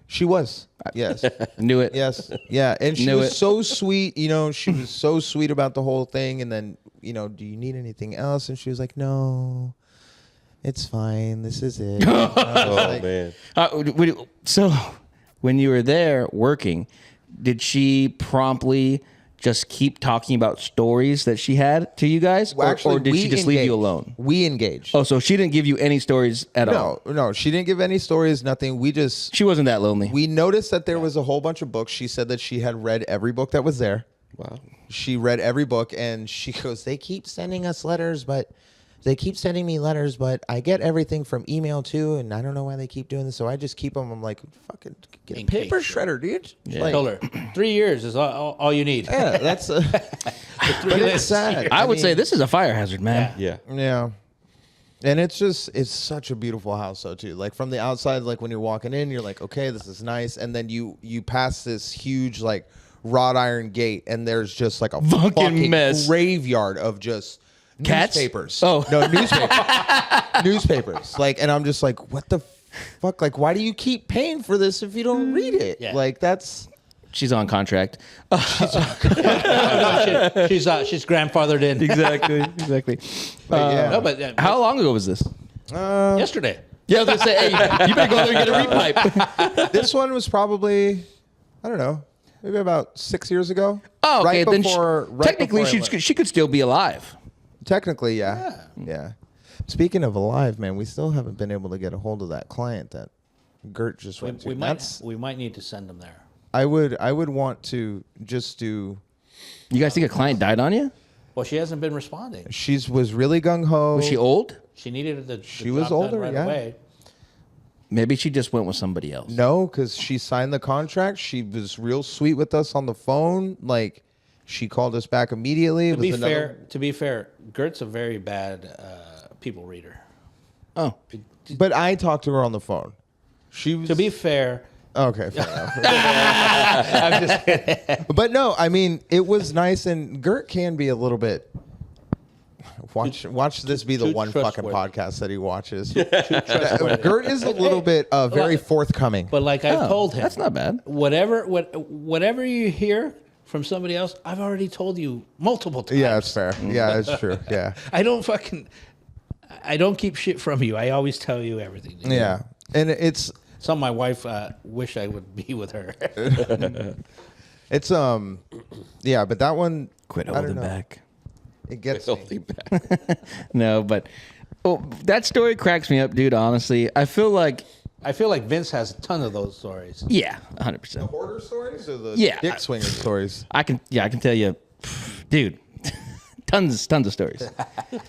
She was. Yes. Knew it. Yes. Yeah. And she Knew was it. so sweet. You know, she was so sweet about the whole thing. And then, you know, do you need anything else? And she was like, no, it's fine. This is it. Oh man. So when you were there working, did she promptly just keep talking about stories that she had to you guys? Well, or did we she just leave you engaged. alone? We engaged. Oh, so she didn't give you any stories at all? No, she didn't give any stories, nothing. We just, She wasn't that lonely. we noticed that there was a whole bunch of books. She said that she had read every book that was there. Wow. She read every book, and she goes, they keep sending us letters, but they keep sending me letters, but I get everything from email too, and I don't know why they keep doing this, so I just keep them. I'm like, fucking get a In paper case. shredder, dude. I Like, told her 3 years is all you need. yeah, that's but it's lists. sad. I would say mean, this is a fire hazard, man. Yeah. yeah. And it's such a beautiful house though too. Like from the outside, like when you're walking in, you're like, okay, this is nice. And then you pass this huge like wrought iron gate, and there's just like a Fucking mess. graveyard of just Cats? newspapers. Oh. No, newspapers. Newspapers. Like, and I'm just like, what the fuck? Like, why do you keep paying for this if you don't read it? Yeah. Like, that's She's on contract. She's grandfathered in. Exactly. Exactly. yeah. No, but How long ago was this? yesterday. Yeah, I was gonna say, hey, you better go there and get a repipe. This one was probably, I don't know, maybe about 6 years ago. Oh, okay. Right Then before, right technically, before I left. she could still be alive. Technically, yeah. Speaking of alive, man, we still haven't been able to get a hold of that client that Gert just went to. We might need to send them there. I would want to just do. You guys think a client died on you? Well, she hasn't been responding. She was really gung ho. Was she old? She needed the She was job done older, right yeah. away. Maybe she just went with somebody else. No, because she signed the contract. She was real sweet with us on the phone. Like, she called us back immediately. To be fair, Gert's a very bad people reader. Oh, But I talked to her on the phone. She was. To be fair, Okay, fair enough. But no, I mean, it was nice, and Gert can be a little bit. Watch this be the too one fucking trustworthy. podcast that he watches. Gert is a little bit very forthcoming. But like I've told him, That's not bad. whatever you hear from somebody else, I've already told you multiple times. Yeah, it's fair. Yeah, it's true. Yeah, I don't keep shit from you. I always tell you everything. yeah, and it's Some of my wife wish I would be with her. it's yeah, but that one Quit I don't holding know. back. It gets me. Healthy back. No, but that story cracks me up, dude. Honestly, I feel like Vince has a ton of those stories. yeah, 100%. Hoarder stories or the Yeah. dick swinger stories? I can tell you, dude, tons of stories.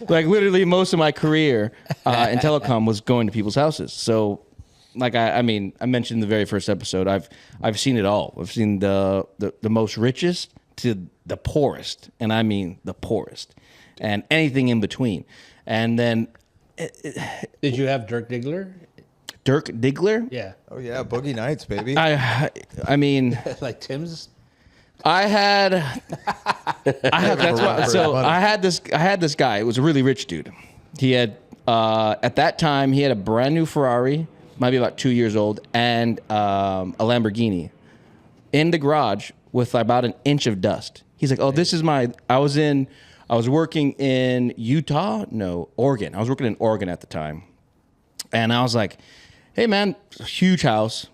Like literally, most of my career in telecom was going to people's houses. So, like I mean, I mentioned in the very first episode, I've seen it all. I've seen the most richest to the poorest, and I mean the poorest, and anything in between. And then Did you have Dirk Diggler? Dirk Diggler. Yeah. Oh yeah, Boogie Nights, baby. I mean, Like Tim's? I had that's why, so I had this guy. It was a really rich dude. He had at that time he had a brand new Ferrari, might be about 2 years old, and a Lamborghini in the garage with about an inch of dust. He's like, "Oh, this is my." I was working in Oregon. I was working in Oregon at the time, and I was like, "Hey, man, huge house,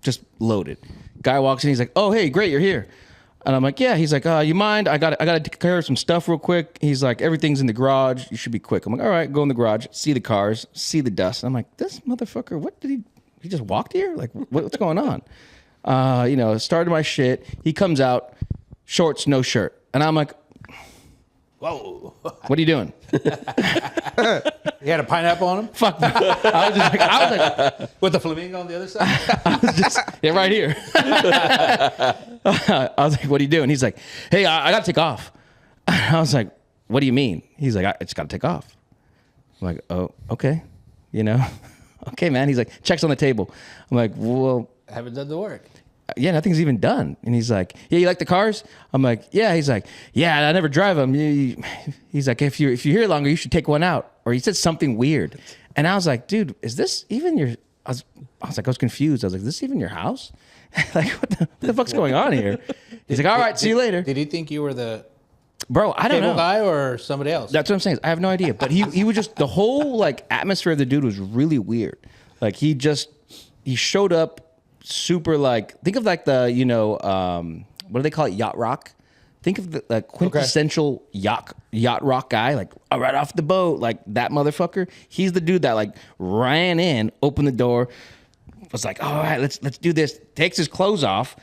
just loaded." Guy walks in. He's like, "Oh, hey, great, you're here." And I'm like, "Yeah." He's like, "You mind? I got to take care of some stuff real quick." He's like, "Everything's in the garage. You should be quick." I'm like, "All right." Go in the garage, see the cars, see the dust. I'm like, "This motherfucker, what did he just walked here? Like, what's going on?" Started my shit. He comes out, shorts, no shirt, and I'm like, Whoa. "What are you doing?" You had a pineapple on him? Fuck. I was like, With the flamingo on the other side? yeah, right here. I was like, "What are you doing?" He's like, "Hey, I got to take off." I was like, "What do you mean?" He's like, "I just got to take off." I'm like, "Oh, okay." Okay, man. He's like, checks on the table. I'm like, "Well, Haven't done the work. yeah, nothing's even done." And he's like, "Yeah, you like the cars?" I'm like, "Yeah." He's like, "Yeah, I never drive them." He's like, if you're here longer, you should take one out." Or he said something weird. And I was like, "Dude, is this even your..." I was confused. I was like, "Is this even your house?" Like, what the fuck's going on here? He's like, "All right, see you later." Did he think you were the Bro, I don't cable know. guy or somebody else? That's what I'm saying. I have no idea. But he was just, the whole like atmosphere of the dude was really weird. Like he showed up super like, think of like the, what do they call it? Yacht rock. Think of the quintessential yacht rock guy, like right off the boat, like that motherfucker. He's the dude that like ran in, opened the door, was like, "All right, let's do this." Takes his clothes off,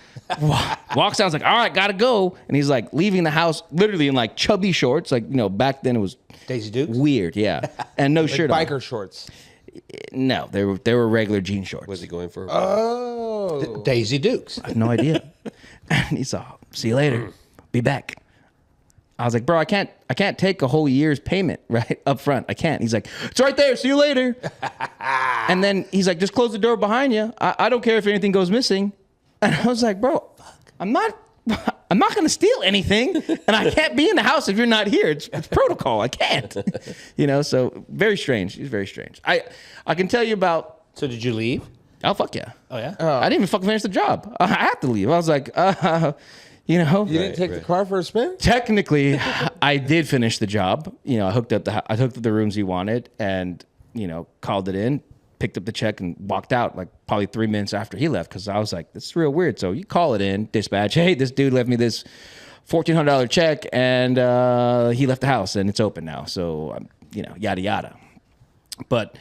walks down, like, "All right, gotta go." And he's like leaving the house literally in like chubby shorts. Like, back then it was Daisy Dukes? weird, yeah. And no shirt on. Biker shorts. No, they were regular jean shorts. Was he going for? Oh, Daisy Dukes. I have no idea. And he's like, "See you later. Be back." I was like, "Bro, I can't take a whole year's payment right up front. I can't." He's like, "It's right there. See you later." And then he's like, "Just close the door behind you. I don't care if anything goes missing." And I was like, "Bro, I'm not going to steal anything, and I can't be in the house if you're not here. It's protocol. I can't." So very strange. He's very strange. I can tell you about. So did you leave? Oh fuck yeah. Oh, yeah? I didn't even fucking finish the job. I had to leave. I was like, you didn't take right. the car for a spin? Technically, I did finish the job. I hooked up the rooms he wanted, and called it in, picked up the check, and walked out like probably 3 minutes after he left, because I was like, "This is real weird." So you call it in, dispatch. "Hey, this dude left me this $1,400 check, and he left the house, and it's open now." So yada yada. But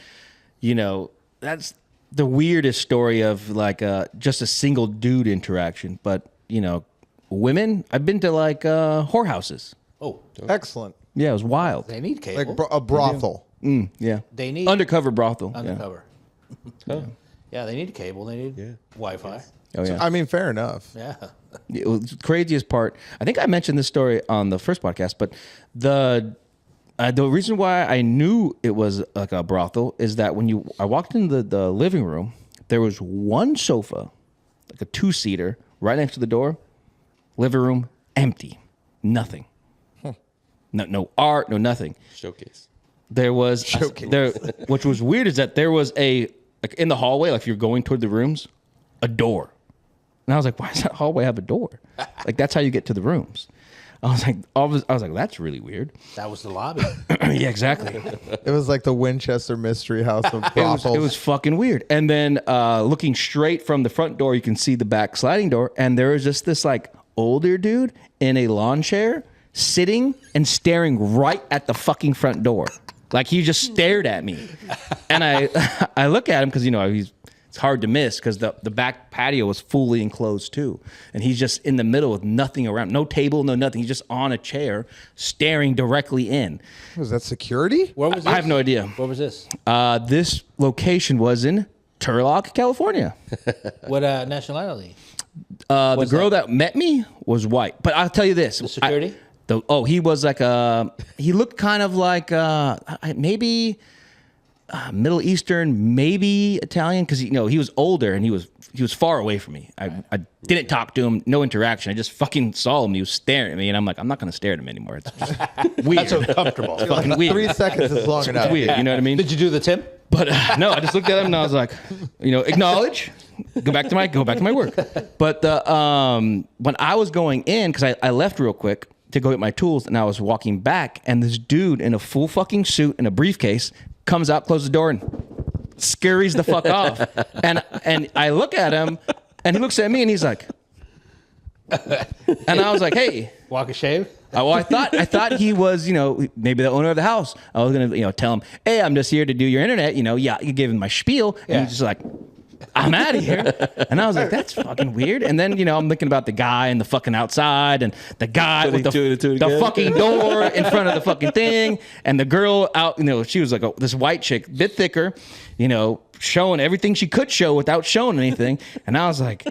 that's the weirdest story of like just a single dude interaction. But women, I've been to like whorehouses. Oh, Excellent. Yeah, it was wild. they need cable. Like a brothel. Yeah, They need undercover brothel. Yeah. undercover. Yeah, they need cable. They need Wi-Fi. Oh yeah. I mean, fair enough. Yeah. It was the craziest part. I think I mentioned this story on the first podcast, but the reason why I knew it was like a brothel is that when I walked in the living room, There was one sofa, like a 2-seater, right next to the door. Living room, empty. Nothing. No art, no nothing. Showcase. There was Showcase. there, which was weird is that there was like in the hallway, like if you're going toward the rooms, a door. And I was like, why does that hallway have a door? Like that's how you get to the rooms. I was like, that's really weird. That was the lobby. Yeah, exactly. It was like the Winchester Mystery House of brothels. It was fucking weird. And then looking straight from the front door, you can see the back sliding door, and there was just this like older dude in a lawn chair sitting and staring right at the fucking front door. Like he just stared at me. And I look at him because, it's hard to miss because the back patio was fully enclosed too. And he's just in the middle with nothing around, no table, no nothing. He's just on a chair staring directly in. Was that security? Where was this? I have no idea. Where was this? This location was in Turlock, California. What nationality? The girl that met me was white. But I'll tell you this. The security? He was like he looked kind of like maybe Middle Eastern, maybe Italian, because he was older and he was far away from me. I didn't talk to him, no interaction. I just fucking saw him. He was staring at me, and I'm like, I'm not going to stare at him anymore. It's just weird. That's uncomfortable. It's fucking weird. 3 seconds is long enough. It's weird. You know what I mean? Did you do the tip? But no, I just looked at him and I was like, acknowledge, go back to my work. But when I was going in, because I left real quick to go get my tools, and I was walking back, and this dude in a full fucking suit and a briefcase comes out, closes the door, and scurries the fuck off. And I look at him, and he looks at me, and he's like, and I was like, hey. Walk a shave? Well, I thought he was, maybe the owner of the house. I was gonna, tell him, hey, I'm just here to do your internet. Yeah, you give him my spiel, and he's just like, I'm out of here. And I was like, that's fucking weird. And then, I'm thinking about the guy and the fucking outside, and the guy with the fucking door in front of the fucking thing, and the girl out. She was like this white chick, bit thicker, showing everything she could show without showing anything. And I was like,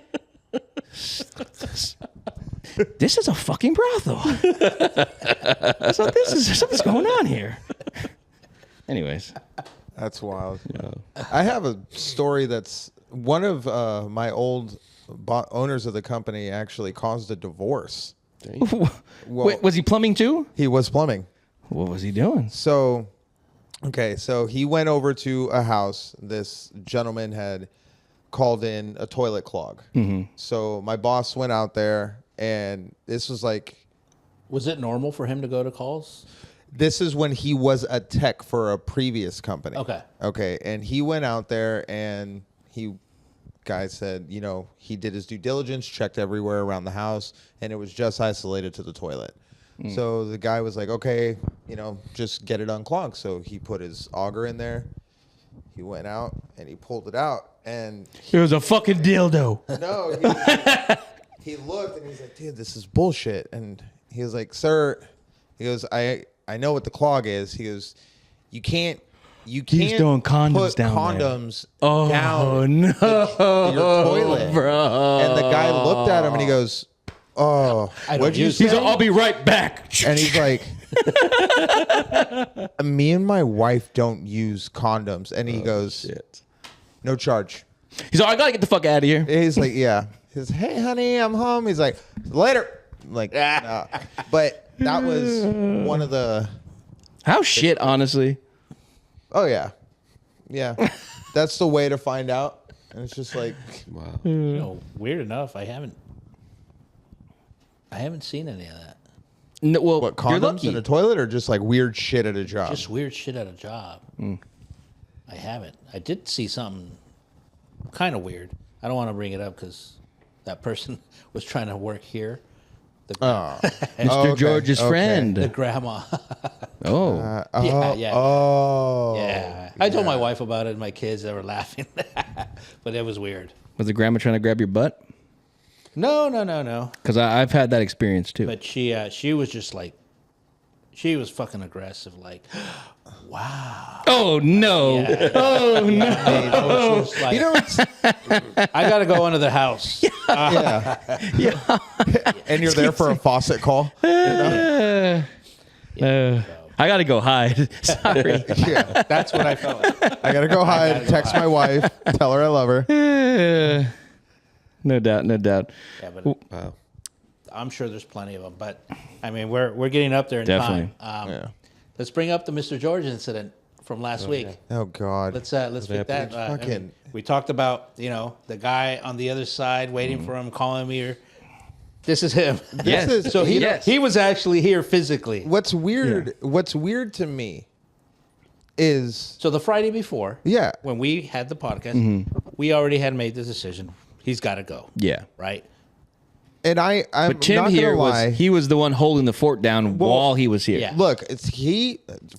this is a fucking brothel. So something's going on here. Anyways, That's wild. Yeah. I have a story that's one of my old owners of the company actually caused a divorce. wait, was he plumbing too? He was plumbing. What was he doing? So he went over to a house. This gentleman had called in a toilet clog. Mm-hmm. So my boss went out there, and this was like... Was it normal for him to go to calls? This is when he was a tech for a previous company. Okay. And he went out there, and guy said, he did his due diligence, checked everywhere around the house, and it was just isolated to the toilet. So the guy was like, okay, just get it unclogged. So he put his auger in there. He went out and he pulled it out, and It was a fucking dildo. no, he looked and he's like, dude, this is bullshit. And he was like, sir, he goes, I know what the clog is. He goes, you can't throwing condoms put down there. condoms Oh, down no, your toilet. bro. And the guy looked at him and he goes, oh, what'd you say? He's like, I'll be right back. And he's like, me and my wife don't use condoms. And he goes, Shit. no charge. He's like, I gotta get the fuck out of here. He's like, yeah. He's, hey, honey, I'm home. He's like, later. I'm like, nah. But that was one of the... How shit, honestly. Oh, yeah. Yeah. That's the way to find out. And it's just like... Wow. Weird enough, I haven't seen any of that. No, well, What, you're condoms lucky. in a toilet or just like weird shit at a job? Just weird shit at a job. I haven't. I did see something kind of weird. I don't want to bring it up because that person was trying to work here. Mr. okay, George's okay. friend. The grandma. Oh. Yeah. Oh. Yeah. I told my wife about it and my kids, they were laughing. But it was weird. Was the grandma trying to grab your butt? No. Because I've had that experience too. But she was just like, she was fucking aggressive. Like, wow. Oh, no. Yeah. Oh, no. I was just like, I got to go into the house. Yeah. And you're there for a faucet call. Uh, I got to go hide. Sorry. Yeah, That's what I felt like. I gotta go hide. Text my wife. Tell her I love her. No doubt. No doubt. Yeah, but Wow. I'm sure there's plenty of them. But I mean, we're getting up there in Definitely. time. Yeah. Let's bring up the Mr. George incident from last week. Oh God. Let's pick that. Fucking- we talked about the guy on the other side waiting for him, calling me. This is him. Yes. This is- So Yes. he was actually here physically. What's weird? What's weird to me is So the Friday before, yeah. when we had the podcast, we already had made the decision. He's got to go. Yeah. Right. And I'm But Tim not here gonna lie. he was the one holding the fort down while he was here. Yeah. Look,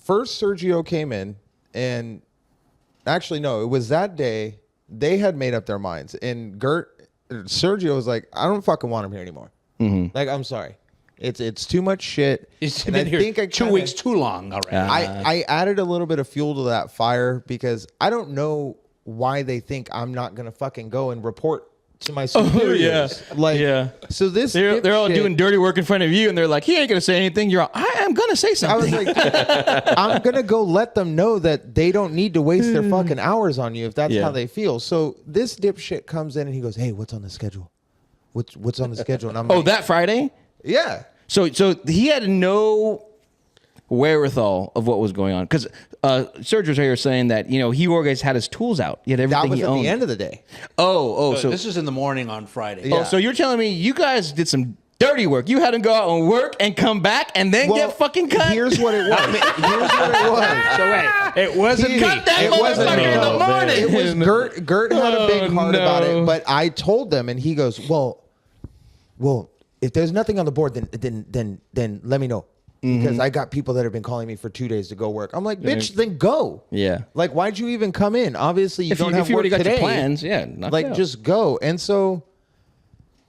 first Sergio came in, and actually no, it was that day they had made up their minds, and Sergio was like, I don't fucking want him here anymore. Like, I'm sorry, it's too much shit. He's And been I here think I 2 kinda- weeks too long already. I added a little bit of fuel to that fire because I don't know why they think I'm not gonna fucking go and report to my superiors. Like, Yeah. So this They're all dipshit- doing dirty work in front of you, and they're like, he ain't going to say anything. You're all, I am going to say I something. was like, I'm gonna go let them know that they don't need to waste their fucking hours on you if that's Yeah. how they feel. So this dipshit comes in and he goes, "Hey, what's on the schedule? What's on the schedule?" And I'm Oh, like, that Friday? yeah. So he had no wherewithal of what was going on. Because Serge was here saying that, he always had his tools out. He had everything That was he at owned. the end of the day. So this is in the morning on Friday. Yeah. so you're telling me you guys did some dirty work. You had him go out and work and come back and then Well, get fucking cut? Here's what it was. Here's what it was. So wait, it wasn't me. Cut that It wasn't motherfucker me. in the morning. It was Gert had a big Oh, heart about no. it, but I told them, and he goes, "Well, if there's nothing on the board, then let me know." Because I got people that have been calling me for 2 days to go work. I'm like, bitch, then go. Yeah. Like, why'd you even come in? Obviously, you If don't you, have if you work already got today. your plans, knock it Like, out. just go. And so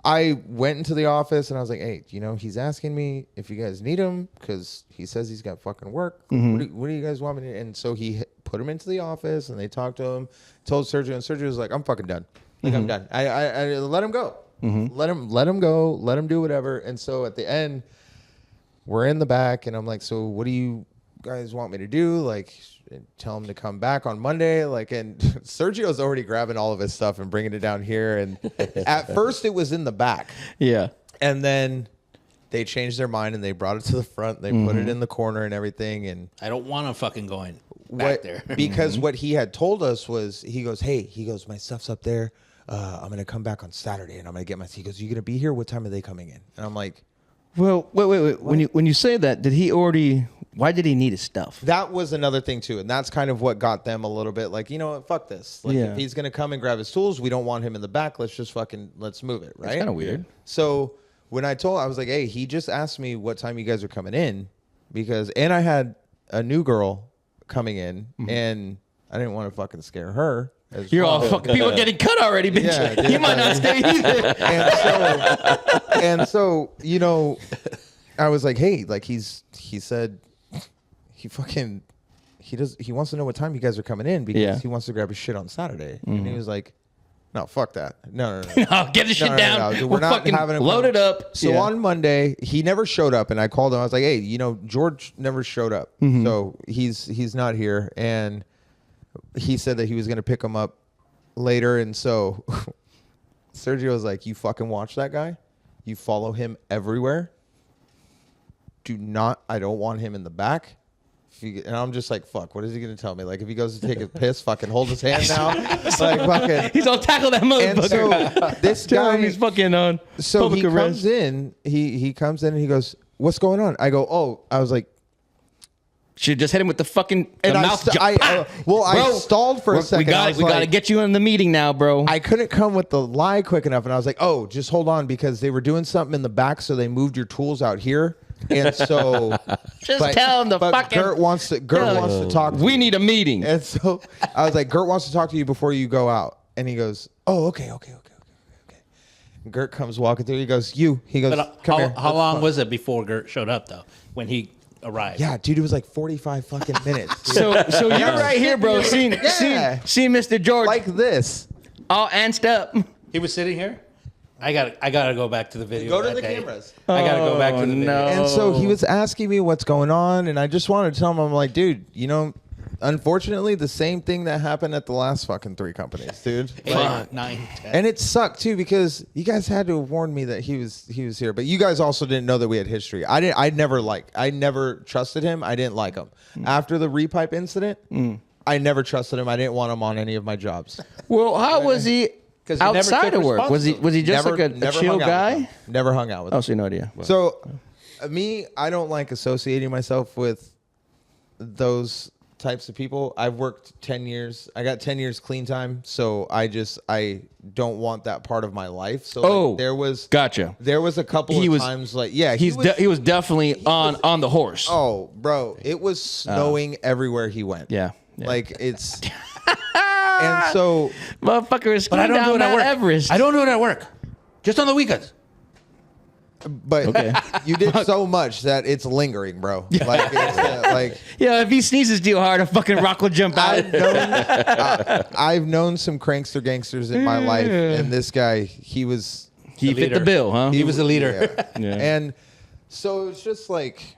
I went into the office and I was like, hey, he's asking me if you guys need him because he says he's got fucking work. What do you guys want me to? And so he put him into the office and they talked to him, told Sergio, and Sergio was like, I'm fucking done. Like, I'm done. I let him go. Let him go. Let him do whatever. And so at the end, we're in the back and I'm like, so what do you guys want me to do? Like, tell him to come back on Monday. Like, and Sergio's already grabbing all of his stuff and bringing it down here. And at first it was in the back. Yeah. And then they changed their mind and they brought it to the front. They put it in the corner and everything. And I don't want him fucking going back there. because what he had told us was, he goes, my stuff's up there. I'm going to come back on Saturday and I'm going to get he goes, you going to be here? What time are they coming in? And I'm like, Well, wait. When you say that, why did he need his stuff? that was another thing too. And that's kind of what got them a little bit like, you know what, fuck this. Like, Yeah. if he's going to come and grab his tools, we don't want him in the back. Let's move it. Right. It's kind of weird. So when I was like, hey, he just asked me what time you guys are coming in and I had a new girl coming in and I didn't want to fucking scare her. as You're all well. fucking people getting cut already, bitch. Yeah, You might not stay either. and so I was like, hey, like he said he wants to know what time you guys are coming in because he wants to grab his shit on Saturday. And he was like, no, fuck that. No. No, get the shit down. Dude, We're not having him load come. it up. So on Monday, he never showed up, and I called him. I was like, "Hey, George never showed up, so he's not here." And he said that he was going to pick him up later, and so Sergio was like, "You fucking watch that guy. You follow him everywhere. I don't want him in the back." And I'm just like, fuck, what is he going to tell me? Like, if he goes to take a piss, fucking hold his hand now. Like, fucking. He's all tackle that And motherfucker. so this Tell him guy, he's fucking on so public he arrest. comes in, he comes in and he goes, what's going on? I go, oh, I was like, Should just hit him with the fucking and I mouth. I stalled for a second. We I got was to like, get you in the meeting now, bro. I couldn't come with the lie quick enough. And I was like, oh, just hold on because they were doing something in the back. So they moved your tools out here. And so Just tell him to but fucking. Gert wants to talk to We you. need a meeting. And so I was like, Gert wants to talk to you before you go out. And he goes, oh, okay. And Gert comes walking through. He goes, But come here. how long was it before Gert showed up though? When he arrived? Yeah, dude, it was like 45 fucking minutes. dude. So you're right here, bro. Seeing Yeah. Mr. George Like this. all antsed up. He was sitting here. I gotta go back to the video. Go to that the day. cameras. I gotta go back to the no. video. And so he was asking me what's going on, and I just wanted to tell him, I'm like, dude, unfortunately, the same thing that happened at the last fucking 3 companies, dude. Like, 9, 10. and it sucked too because you guys had to have warned me that he was here, but you guys also didn't know that we had history. I never trusted him. I didn't like him after the repipe incident. I never trusted him. I didn't want him on any of my jobs. Well, how was he 'Cause he never outside took of work? Was he just Never- like a never chill hung out with guy? him. Never hung out with Oh, him. so no idea. So, me, I don't like associating myself with those types of people. I've worked 10 years. I got 10 years clean time, so I don't want that part of my life. So like, Gotcha. there was a couple He of was- times like, yeah, he was definitely on the horse. oh, bro, it was snowing everywhere he went. Yeah. Like it's and so Motherfucker is But I skiing don't do down it at Mount work. Everest. I don't do it at work. Just on the weekends. but Okay. you did so much that it's lingering, bro. Like it's, like Yeah, if he sneezes too hard, a fucking rock will jump out. I've known some prankster gangsters in my life, and this guy, he was He fit the leader. bill, huh? He was the leader. Yeah. And so it's just like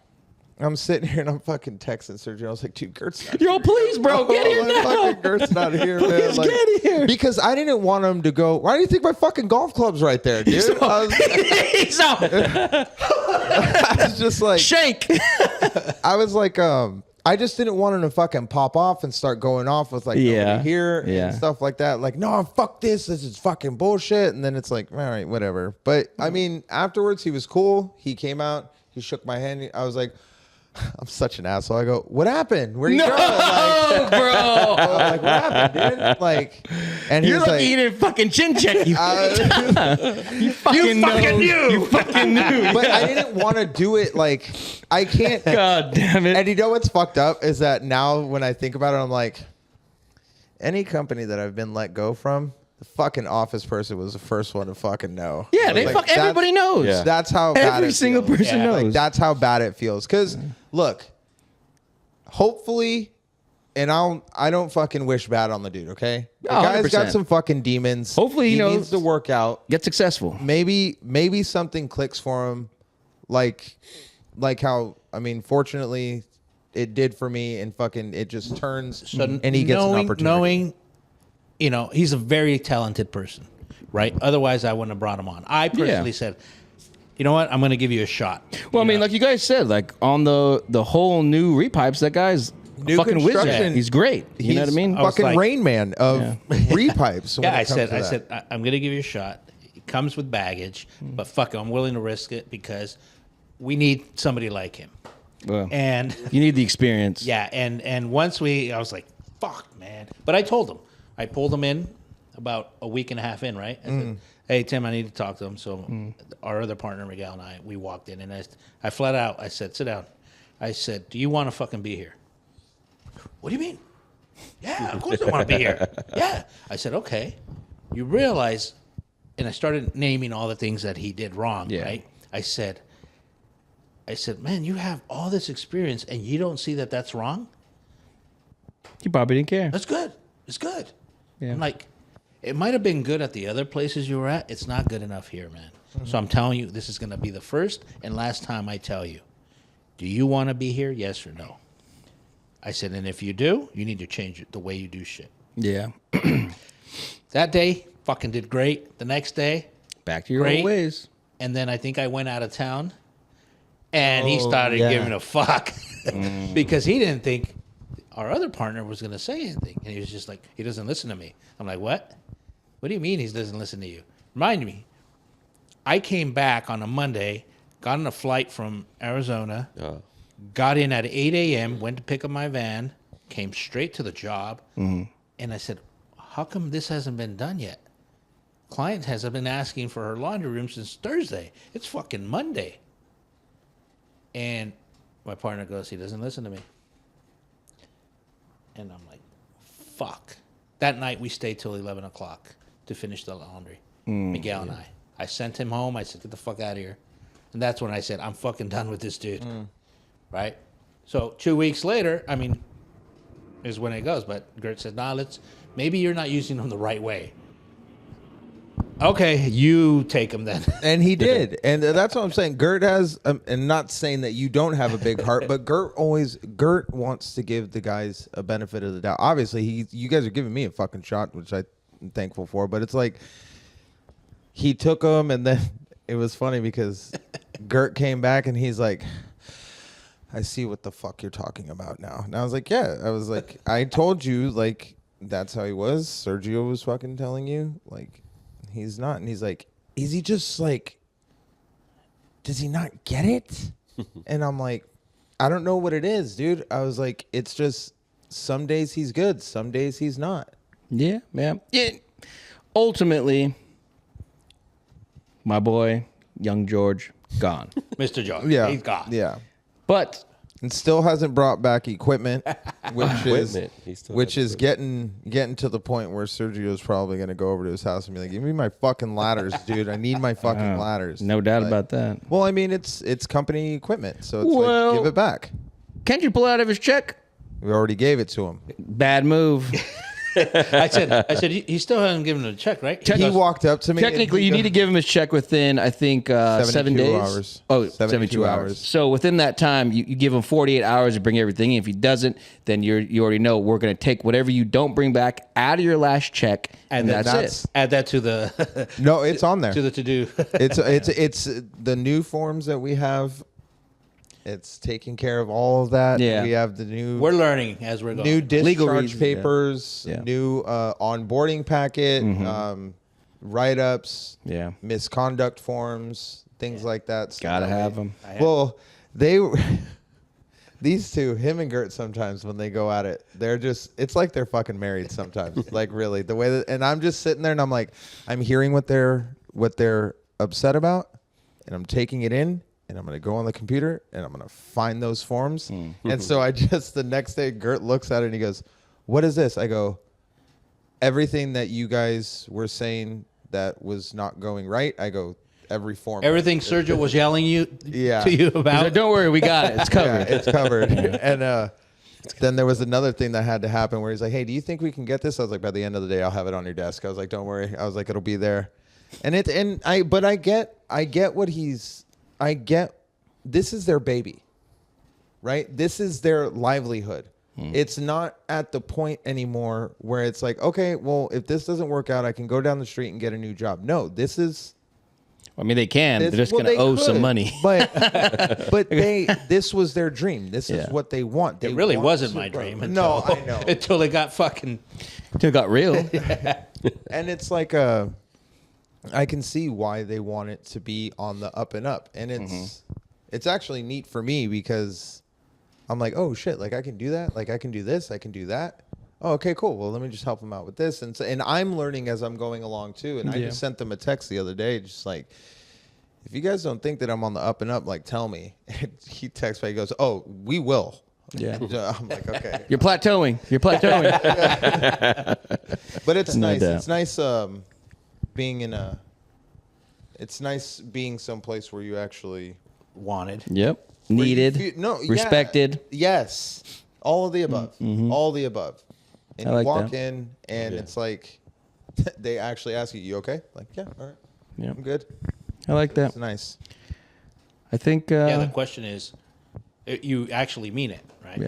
I'm sitting here and I'm fucking texting Sergio. I was like, dude, Gert's not Yo, please, bro, get here Like, now. fucking Gert's not here, man. Please Like, get here. Because I didn't want him to go. Why do you think my fucking golf club's right there, dude? I was just like, Shank. I was like, I just didn't want him to fucking pop off and start going off with like Yeah. nobody here Yeah. and stuff like that. Like, no, fuck this. This is fucking bullshit. And then it's like, all right, whatever. But I mean, afterwards he was cool. He came out. He shook my hand. I was like, I'm such an asshole. I go, what happened? Where you No, going? Like, bro. I'm like, what happened, dude? Like, and You're he's lucky like, he didn't fucking chin check you. You fucking knew. You fucking knew. but I didn't want to do it. Like, I can't. God damn it. And you know what's fucked up is that now when I think about it, I'm like, any company that I've been let go from, the fucking office person was the first one to fucking know. Yeah, they Like, fuck. Everybody knows. Yeah. That's how bad Every it single feels. person Yeah. knows. Like, that's how bad it feels. Because look, hopefully, and I don't fucking wish bad on the dude. Okay, the Oh, guy's got 100%. some fucking demons. Hopefully he knows- needs to work out. Get successful. Maybe something clicks for him, like how fortunately it did for me, and fucking it just turns and he gets an opportunity. Knowing, he's a very talented person, right? Otherwise, I wouldn't have brought him on. I personally said, you know what? I'm going to give you a shot. Well, I mean, know? like you guys said, like on the whole new repipes, that guy's a New fucking wizard. construction. He's great. You know what I He's mean? was Fucking like- Rain Man of repipes. when Yeah, it I comes said, to that. I'm going to give you a shot. It comes with baggage, but fuck it, I'm willing to risk it because we need somebody like him. Well, And you need the experience. yeah, and once I was like, fuck, man. But I told him. I pulled him in about a week and a half in, right? I said, hey, Tim, I need to talk to him. So our other partner, Miguel, and I, we walked in, and I flat out, I said, sit down. I said, do you want to fucking be here? What do you mean? Yeah, of course I want to be here. Yeah. I said, okay. You realize, and I started naming all the things that he did wrong, Yeah. right? I said, man, you have all this experience, and you don't see that that's wrong? He probably didn't care. That's good. It's good. Yeah. I'm like, it might have been good at the other places you were at. It's not good enough here, man. So I'm telling you, this is going to be the first and last time I tell you. Do you want to be here? Yes or no? I said, and if you do, you need to change the way you do shit. Yeah. That day, fucking did great. The next day, Back to your Great. old ways. and then I think I went out of town, and he started yeah. giving a fuck because he didn't think our other partner was going to say anything, and he was just like, he doesn't listen to me. I'm like, what? What do you mean he doesn't listen to you? Remind me, I came back on a Monday, got on a flight from Arizona, got in at 8 a.m., went to pick up my van, came straight to the job, and I said, how come this hasn't been done yet? Client hasn't been asking for her laundry room since Thursday. It's fucking Monday. And my partner goes, he doesn't listen to me. And I'm like, fuck. That night we stayed till 11 o'clock to finish the laundry. Miguel and I. I sent him home. I said, get the fuck out of here. And that's when I said, I'm fucking done with this dude. Right? So 2 weeks later, is when it goes. But Gert said, maybe you're not using them the right way. Okay, you take him then. And he did, and that's what I'm saying. Gert has, and not saying that you don't have a big heart, but Gert wants to give the guys a benefit of the doubt. Obviously, you guys are giving me a fucking shot, which I'm thankful for. But it's like he took them, and then it was funny because Gert came back and he's like, "I see what the fuck you're talking about now." And I was like, "Yeah," I was like, "I told you, like that's how he was. Sergio was fucking telling you, like." He's not. And he's like, is he just like, does he not get it? And I'm like, I don't know what it is, dude. I was like, it's just some days he's good, some days he's not. Yeah, man. Yeah. Ultimately, my boy, young George, gone. Mr. George. Yeah. He's gone. Yeah. But And still hasn't brought back equipment, He still which has is getting to the point where Sergio's probably going to go over to his house and be like, give me my fucking ladders, dude. I need my fucking ladders. no doubt Like, about that. Well, I mean, it's company equipment, so it's Well- like, give it back. Can't you pull out of his check? We already gave it to him. Bad move. I said, he still hasn't given him a check, right? He walked up to me. and Technically, he you goes, need to give him his check within, I think, 7 72 days. hours. Oh, 72 72 hours. hours. So within that time, you give him 48 hours to bring everything in. If he doesn't, then you already know we're going to take whatever you don't bring back out of your last check, and then that's it. Add that to the No, it's on there. to the to-do. It's the new forms that we have. It's taking care of all of that. Yeah. We have the new We're learning as we're going. new Legal discharge reasons, papers, yeah. new onboarding packet, write-ups, Yeah. misconduct forms, things like that. So Gotta that have way- them. Well, these two, him and Gert, sometimes when they go at it, it's like they're fucking married sometimes. Like really, the way that, and I'm just sitting there and I'm like, I'm hearing what they're upset about, and I'm taking it in, and I'm gonna go on the computer and I'm gonna find those forms. And so the next day, Gert looks at it and he goes, "What is this?" I go, "Everything that you guys were saying that was not going right." I go, "Every form." Everything Sergio was yelling Yeah. to you He's like, about. don't worry, we got it. It's Yeah, covered. it's covered. And then there was another thing that had to happen where he's like, "Hey, do you think we can get this?" I was like, "By the end of the day, I'll have it on your desk." I was like, "Don't worry." I was like, "It'll be there." I get this is their baby, right? This is their livelihood. It's not at the point anymore where it's like, okay, well, if this doesn't work out, I can go down the street and get a new job. No, this is I mean, they can. They're just well, going to they owe some could, money. But this was their dream. This is Yeah. what they want. They It really want wasn't to my grow. dream. No, Until, I know. Until it got fucking. It got real. And it's like I can see why they want it to be on the up and up. And it's actually neat for me because I'm like, oh shit, like I can do that. Like I can do this. I can do that. Oh, okay, cool. Well, let me just help them out with this. And I'm learning as I'm going along too. And I Yeah. just sent them a text the other day, just like, if you guys don't think that I'm on the up and up, like tell me. And he texts me, he goes, "Oh, we will." Yeah. I'm like, okay. You're plateauing. You're plateauing. But it's No nice. doubt. It's nice being in a. It's nice being someplace where you actually Wanted. Yep. where you Needed. feel- yeah. Respected. Yes, all of the above. All the above. And I you like walk that. in, and it's like they actually ask you, "You okay?" Like, yeah, all right, Yeah. I'm good. I like that. It's nice. I think. Yeah, the question is, you actually mean it, right?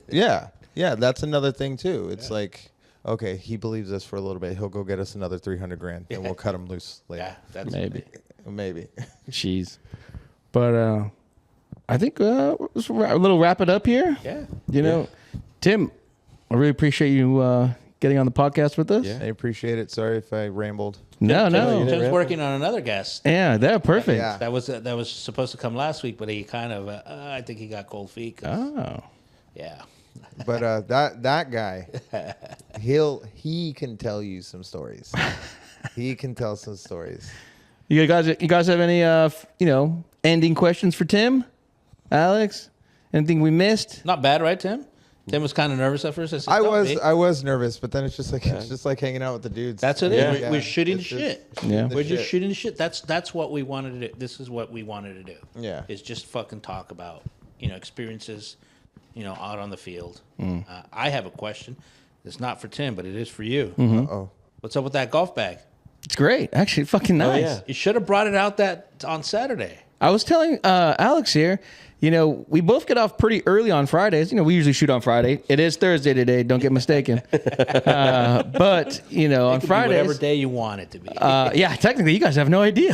Yeah. Yeah. That's another thing too. It's like, okay, he believes us for a little bit. He'll go get us another 300 grand, and we'll cut him loose later. Yeah, that's Maybe. Maybe. Jeez. But I think let's a little wrap it up here. Yeah. You know, Tim, I really appreciate you getting on the podcast with us. Yeah. I appreciate it. Sorry if I rambled. No, no. Tim's working on another guest. Yeah, they're perfect. Yeah. That was supposed to come last week, but he kind of, I think he got cold feet. 'Cause, Oh. yeah. But that guy, he can tell you some stories. He can tell some stories. You guys have any ending questions for Tim? Alex? Anything we missed? Not bad, right, Tim? Tim was kind of nervous at first. I said, I was nervous, but then it's just like hanging out with the dudes. That's it. Yeah. We're shooting the It's just shit. Yeah. the We're just shit. shooting the shit. That's what we wanted to do. This is what we wanted to do. Yeah. Is just fucking talk about, experiences, out on the field. Mm. I have a question. It's not for Tim, but it is for you. Mm-hmm. Oh, What's up with that golf bag? It's great. Actually, fucking nice. yeah. You should have brought it out that on Saturday. I was telling Alex here, you know, we both get off pretty early on Fridays. You know, we usually shoot on Friday. It is Thursday today. Don't get mistaken. But, you know, on It could be Fridays. whatever day you want it to be. Yeah, technically, you guys have no idea.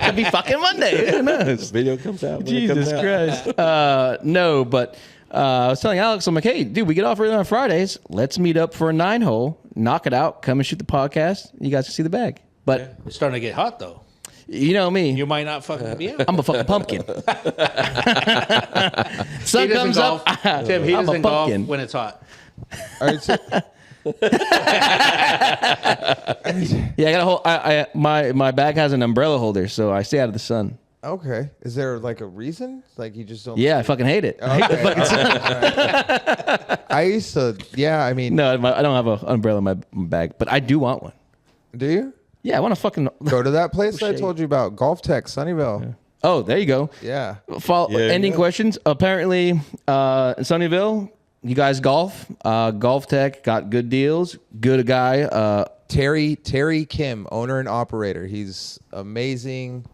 Could be fucking Monday. Who knows? Video comes out. When it Jesus comes out. Christ. No, but I was telling Alex, I'm like, hey, dude, we get off early on Fridays. Let's meet up for a 9-hole, knock it out, come and shoot the podcast. You guys can see the bag. But It's starting to get hot though. you know me. You might not fucking be out. I'm a fucking pumpkin. Sun He doesn't comes golf. up. Tim, he I'm a doesn't golf pumpkin. when it's hot. All right, so, Yeah, I got a whole. My bag has an umbrella holder, so I stay out of the sun. okay. Is there like a reason? Like you just don't? Yeah, I fucking hate it. I hate the Okay, fucking sun. all right. I used to. Yeah, I mean, No, I don't have an umbrella in my bag, but I do want one. do you Yeah, I want to fucking. go to that place I shade. told you about? Golf Tech, Sunnyvale. Oh, there you go. Yeah. Ending yeah. questions. Apparently, in Sunnyvale, you guys golf. Golf Tech got good deals. Good guy. Terry Kim, owner and operator. He's amazing,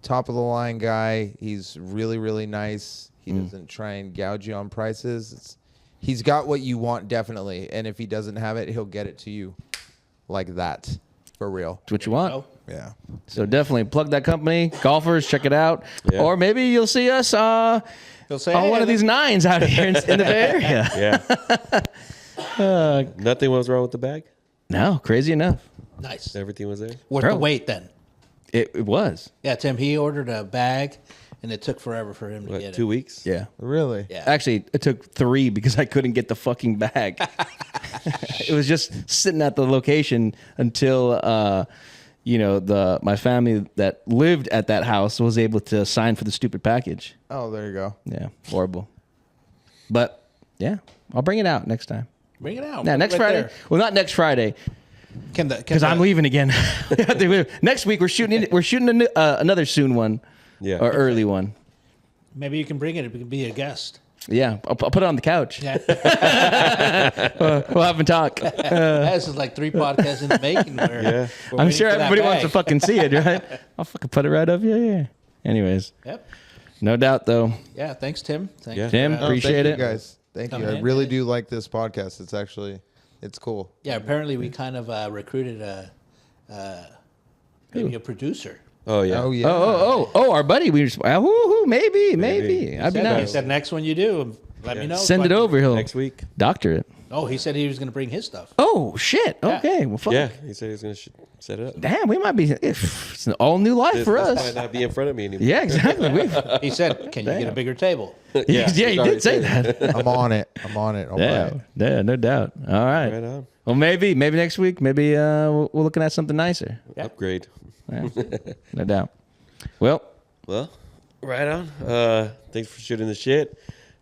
top of the line guy. He's really, really nice. He doesn't try and gouge you on prices. He's got what you want, definitely. And if he doesn't have it, he'll get it to you like that, for real. It's what you want. Oh, Yeah. So definitely plug that company. Golfers, check it out. Yeah. Or maybe you'll see us he'll say, on "Hey, one of these nines out here in the Bay Area. Yeah. Nothing was wrong with the bag. No, crazy enough. nice. Everything was there. Worth Bro. the wait then. It was. Yeah, Tim, he ordered a bag, and it took forever for him to What, get 2 it. weeks? Yeah. Really? Yeah. Actually, it took 3 because I couldn't get the fucking bag. It was just sitting at the location until my family that lived at that house was able to sign for the stupid package. Oh, there you go. Yeah, horrible. But yeah, I'll bring it out next time. Bring it out. Yeah, next Right Friday. there. Well, not next Friday because I'm leaving again. Next week we're shooting. We're shooting another soon one. Yeah. Or early one. Maybe you can bring it. It could be a guest. Yeah, I'll put it on the couch. Yeah. We'll have a talk. This is like 3 podcasts in the making. Where Yeah. we're I'm waiting sure for that everybody wants to bag. fucking see it, right? I'll fucking put it right up here. Anyways, Yep. no doubt though. Yeah. Thanks, Tim. Thanks. Yeah. Tim, for, No, appreciate thank it. you guys. Thank you. Coming I in, really man. do like this podcast. It's cool. Yeah. Apparently, we kind of recruited maybe a producer. Oh, yeah. Oh yeah. Oh, our buddy. We just, maybe. I'd be He nice. said next one you do, let me know. Send it But- over. He'll Next week. doctor it. Oh, he said he was going to bring his stuff. Oh shit. Yeah. Okay. Well, fuck. Yeah. He said he was going to set it up. Damn, we might be. It's an all new life for This us. might not be in front of me anymore. Yeah, exactly. He said, "Can you get a Damn. bigger table?" yeah, he already did say said that. I'm on it. I'll buy Yeah, it. yeah, no doubt. All right. Right on. Well, maybe next week. Maybe we're looking at something nicer. Upgrade. Yeah, no doubt. Well, Well, right on. Thanks for shooting the shit.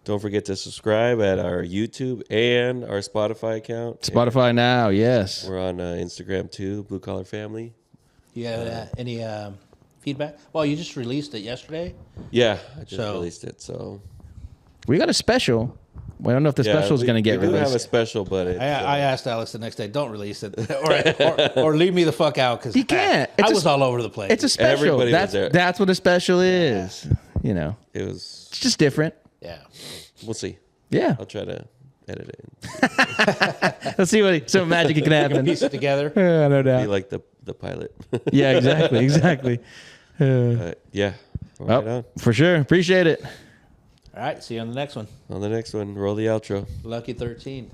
Don't forget to subscribe at our YouTube and our Spotify account. Spotify now. Yes. We're on Instagram too, Blue Collar Family. You have any feedback? Well, you just released it yesterday. Yeah, I just So- released it. So We got a special. We don't know if the special is going to get we do have a released. special, but it's, I asked Alex the next day, "Don't release it, or leave me the fuck out," because You can't. I It's a- was all over the place. It's a special. Everybody was there. That's what a special is. You know, it was. it's just different. yeah. We'll see. Yeah. I'll try to edit it. Let's see what some magic can You can happen. piece it together. Yeah, no Be doubt. like the pilot. Yeah, exactly. Yeah. Right Oh, on. for sure. Appreciate it. All right. See you on the next one. On the next one, roll the outro. Lucky 13.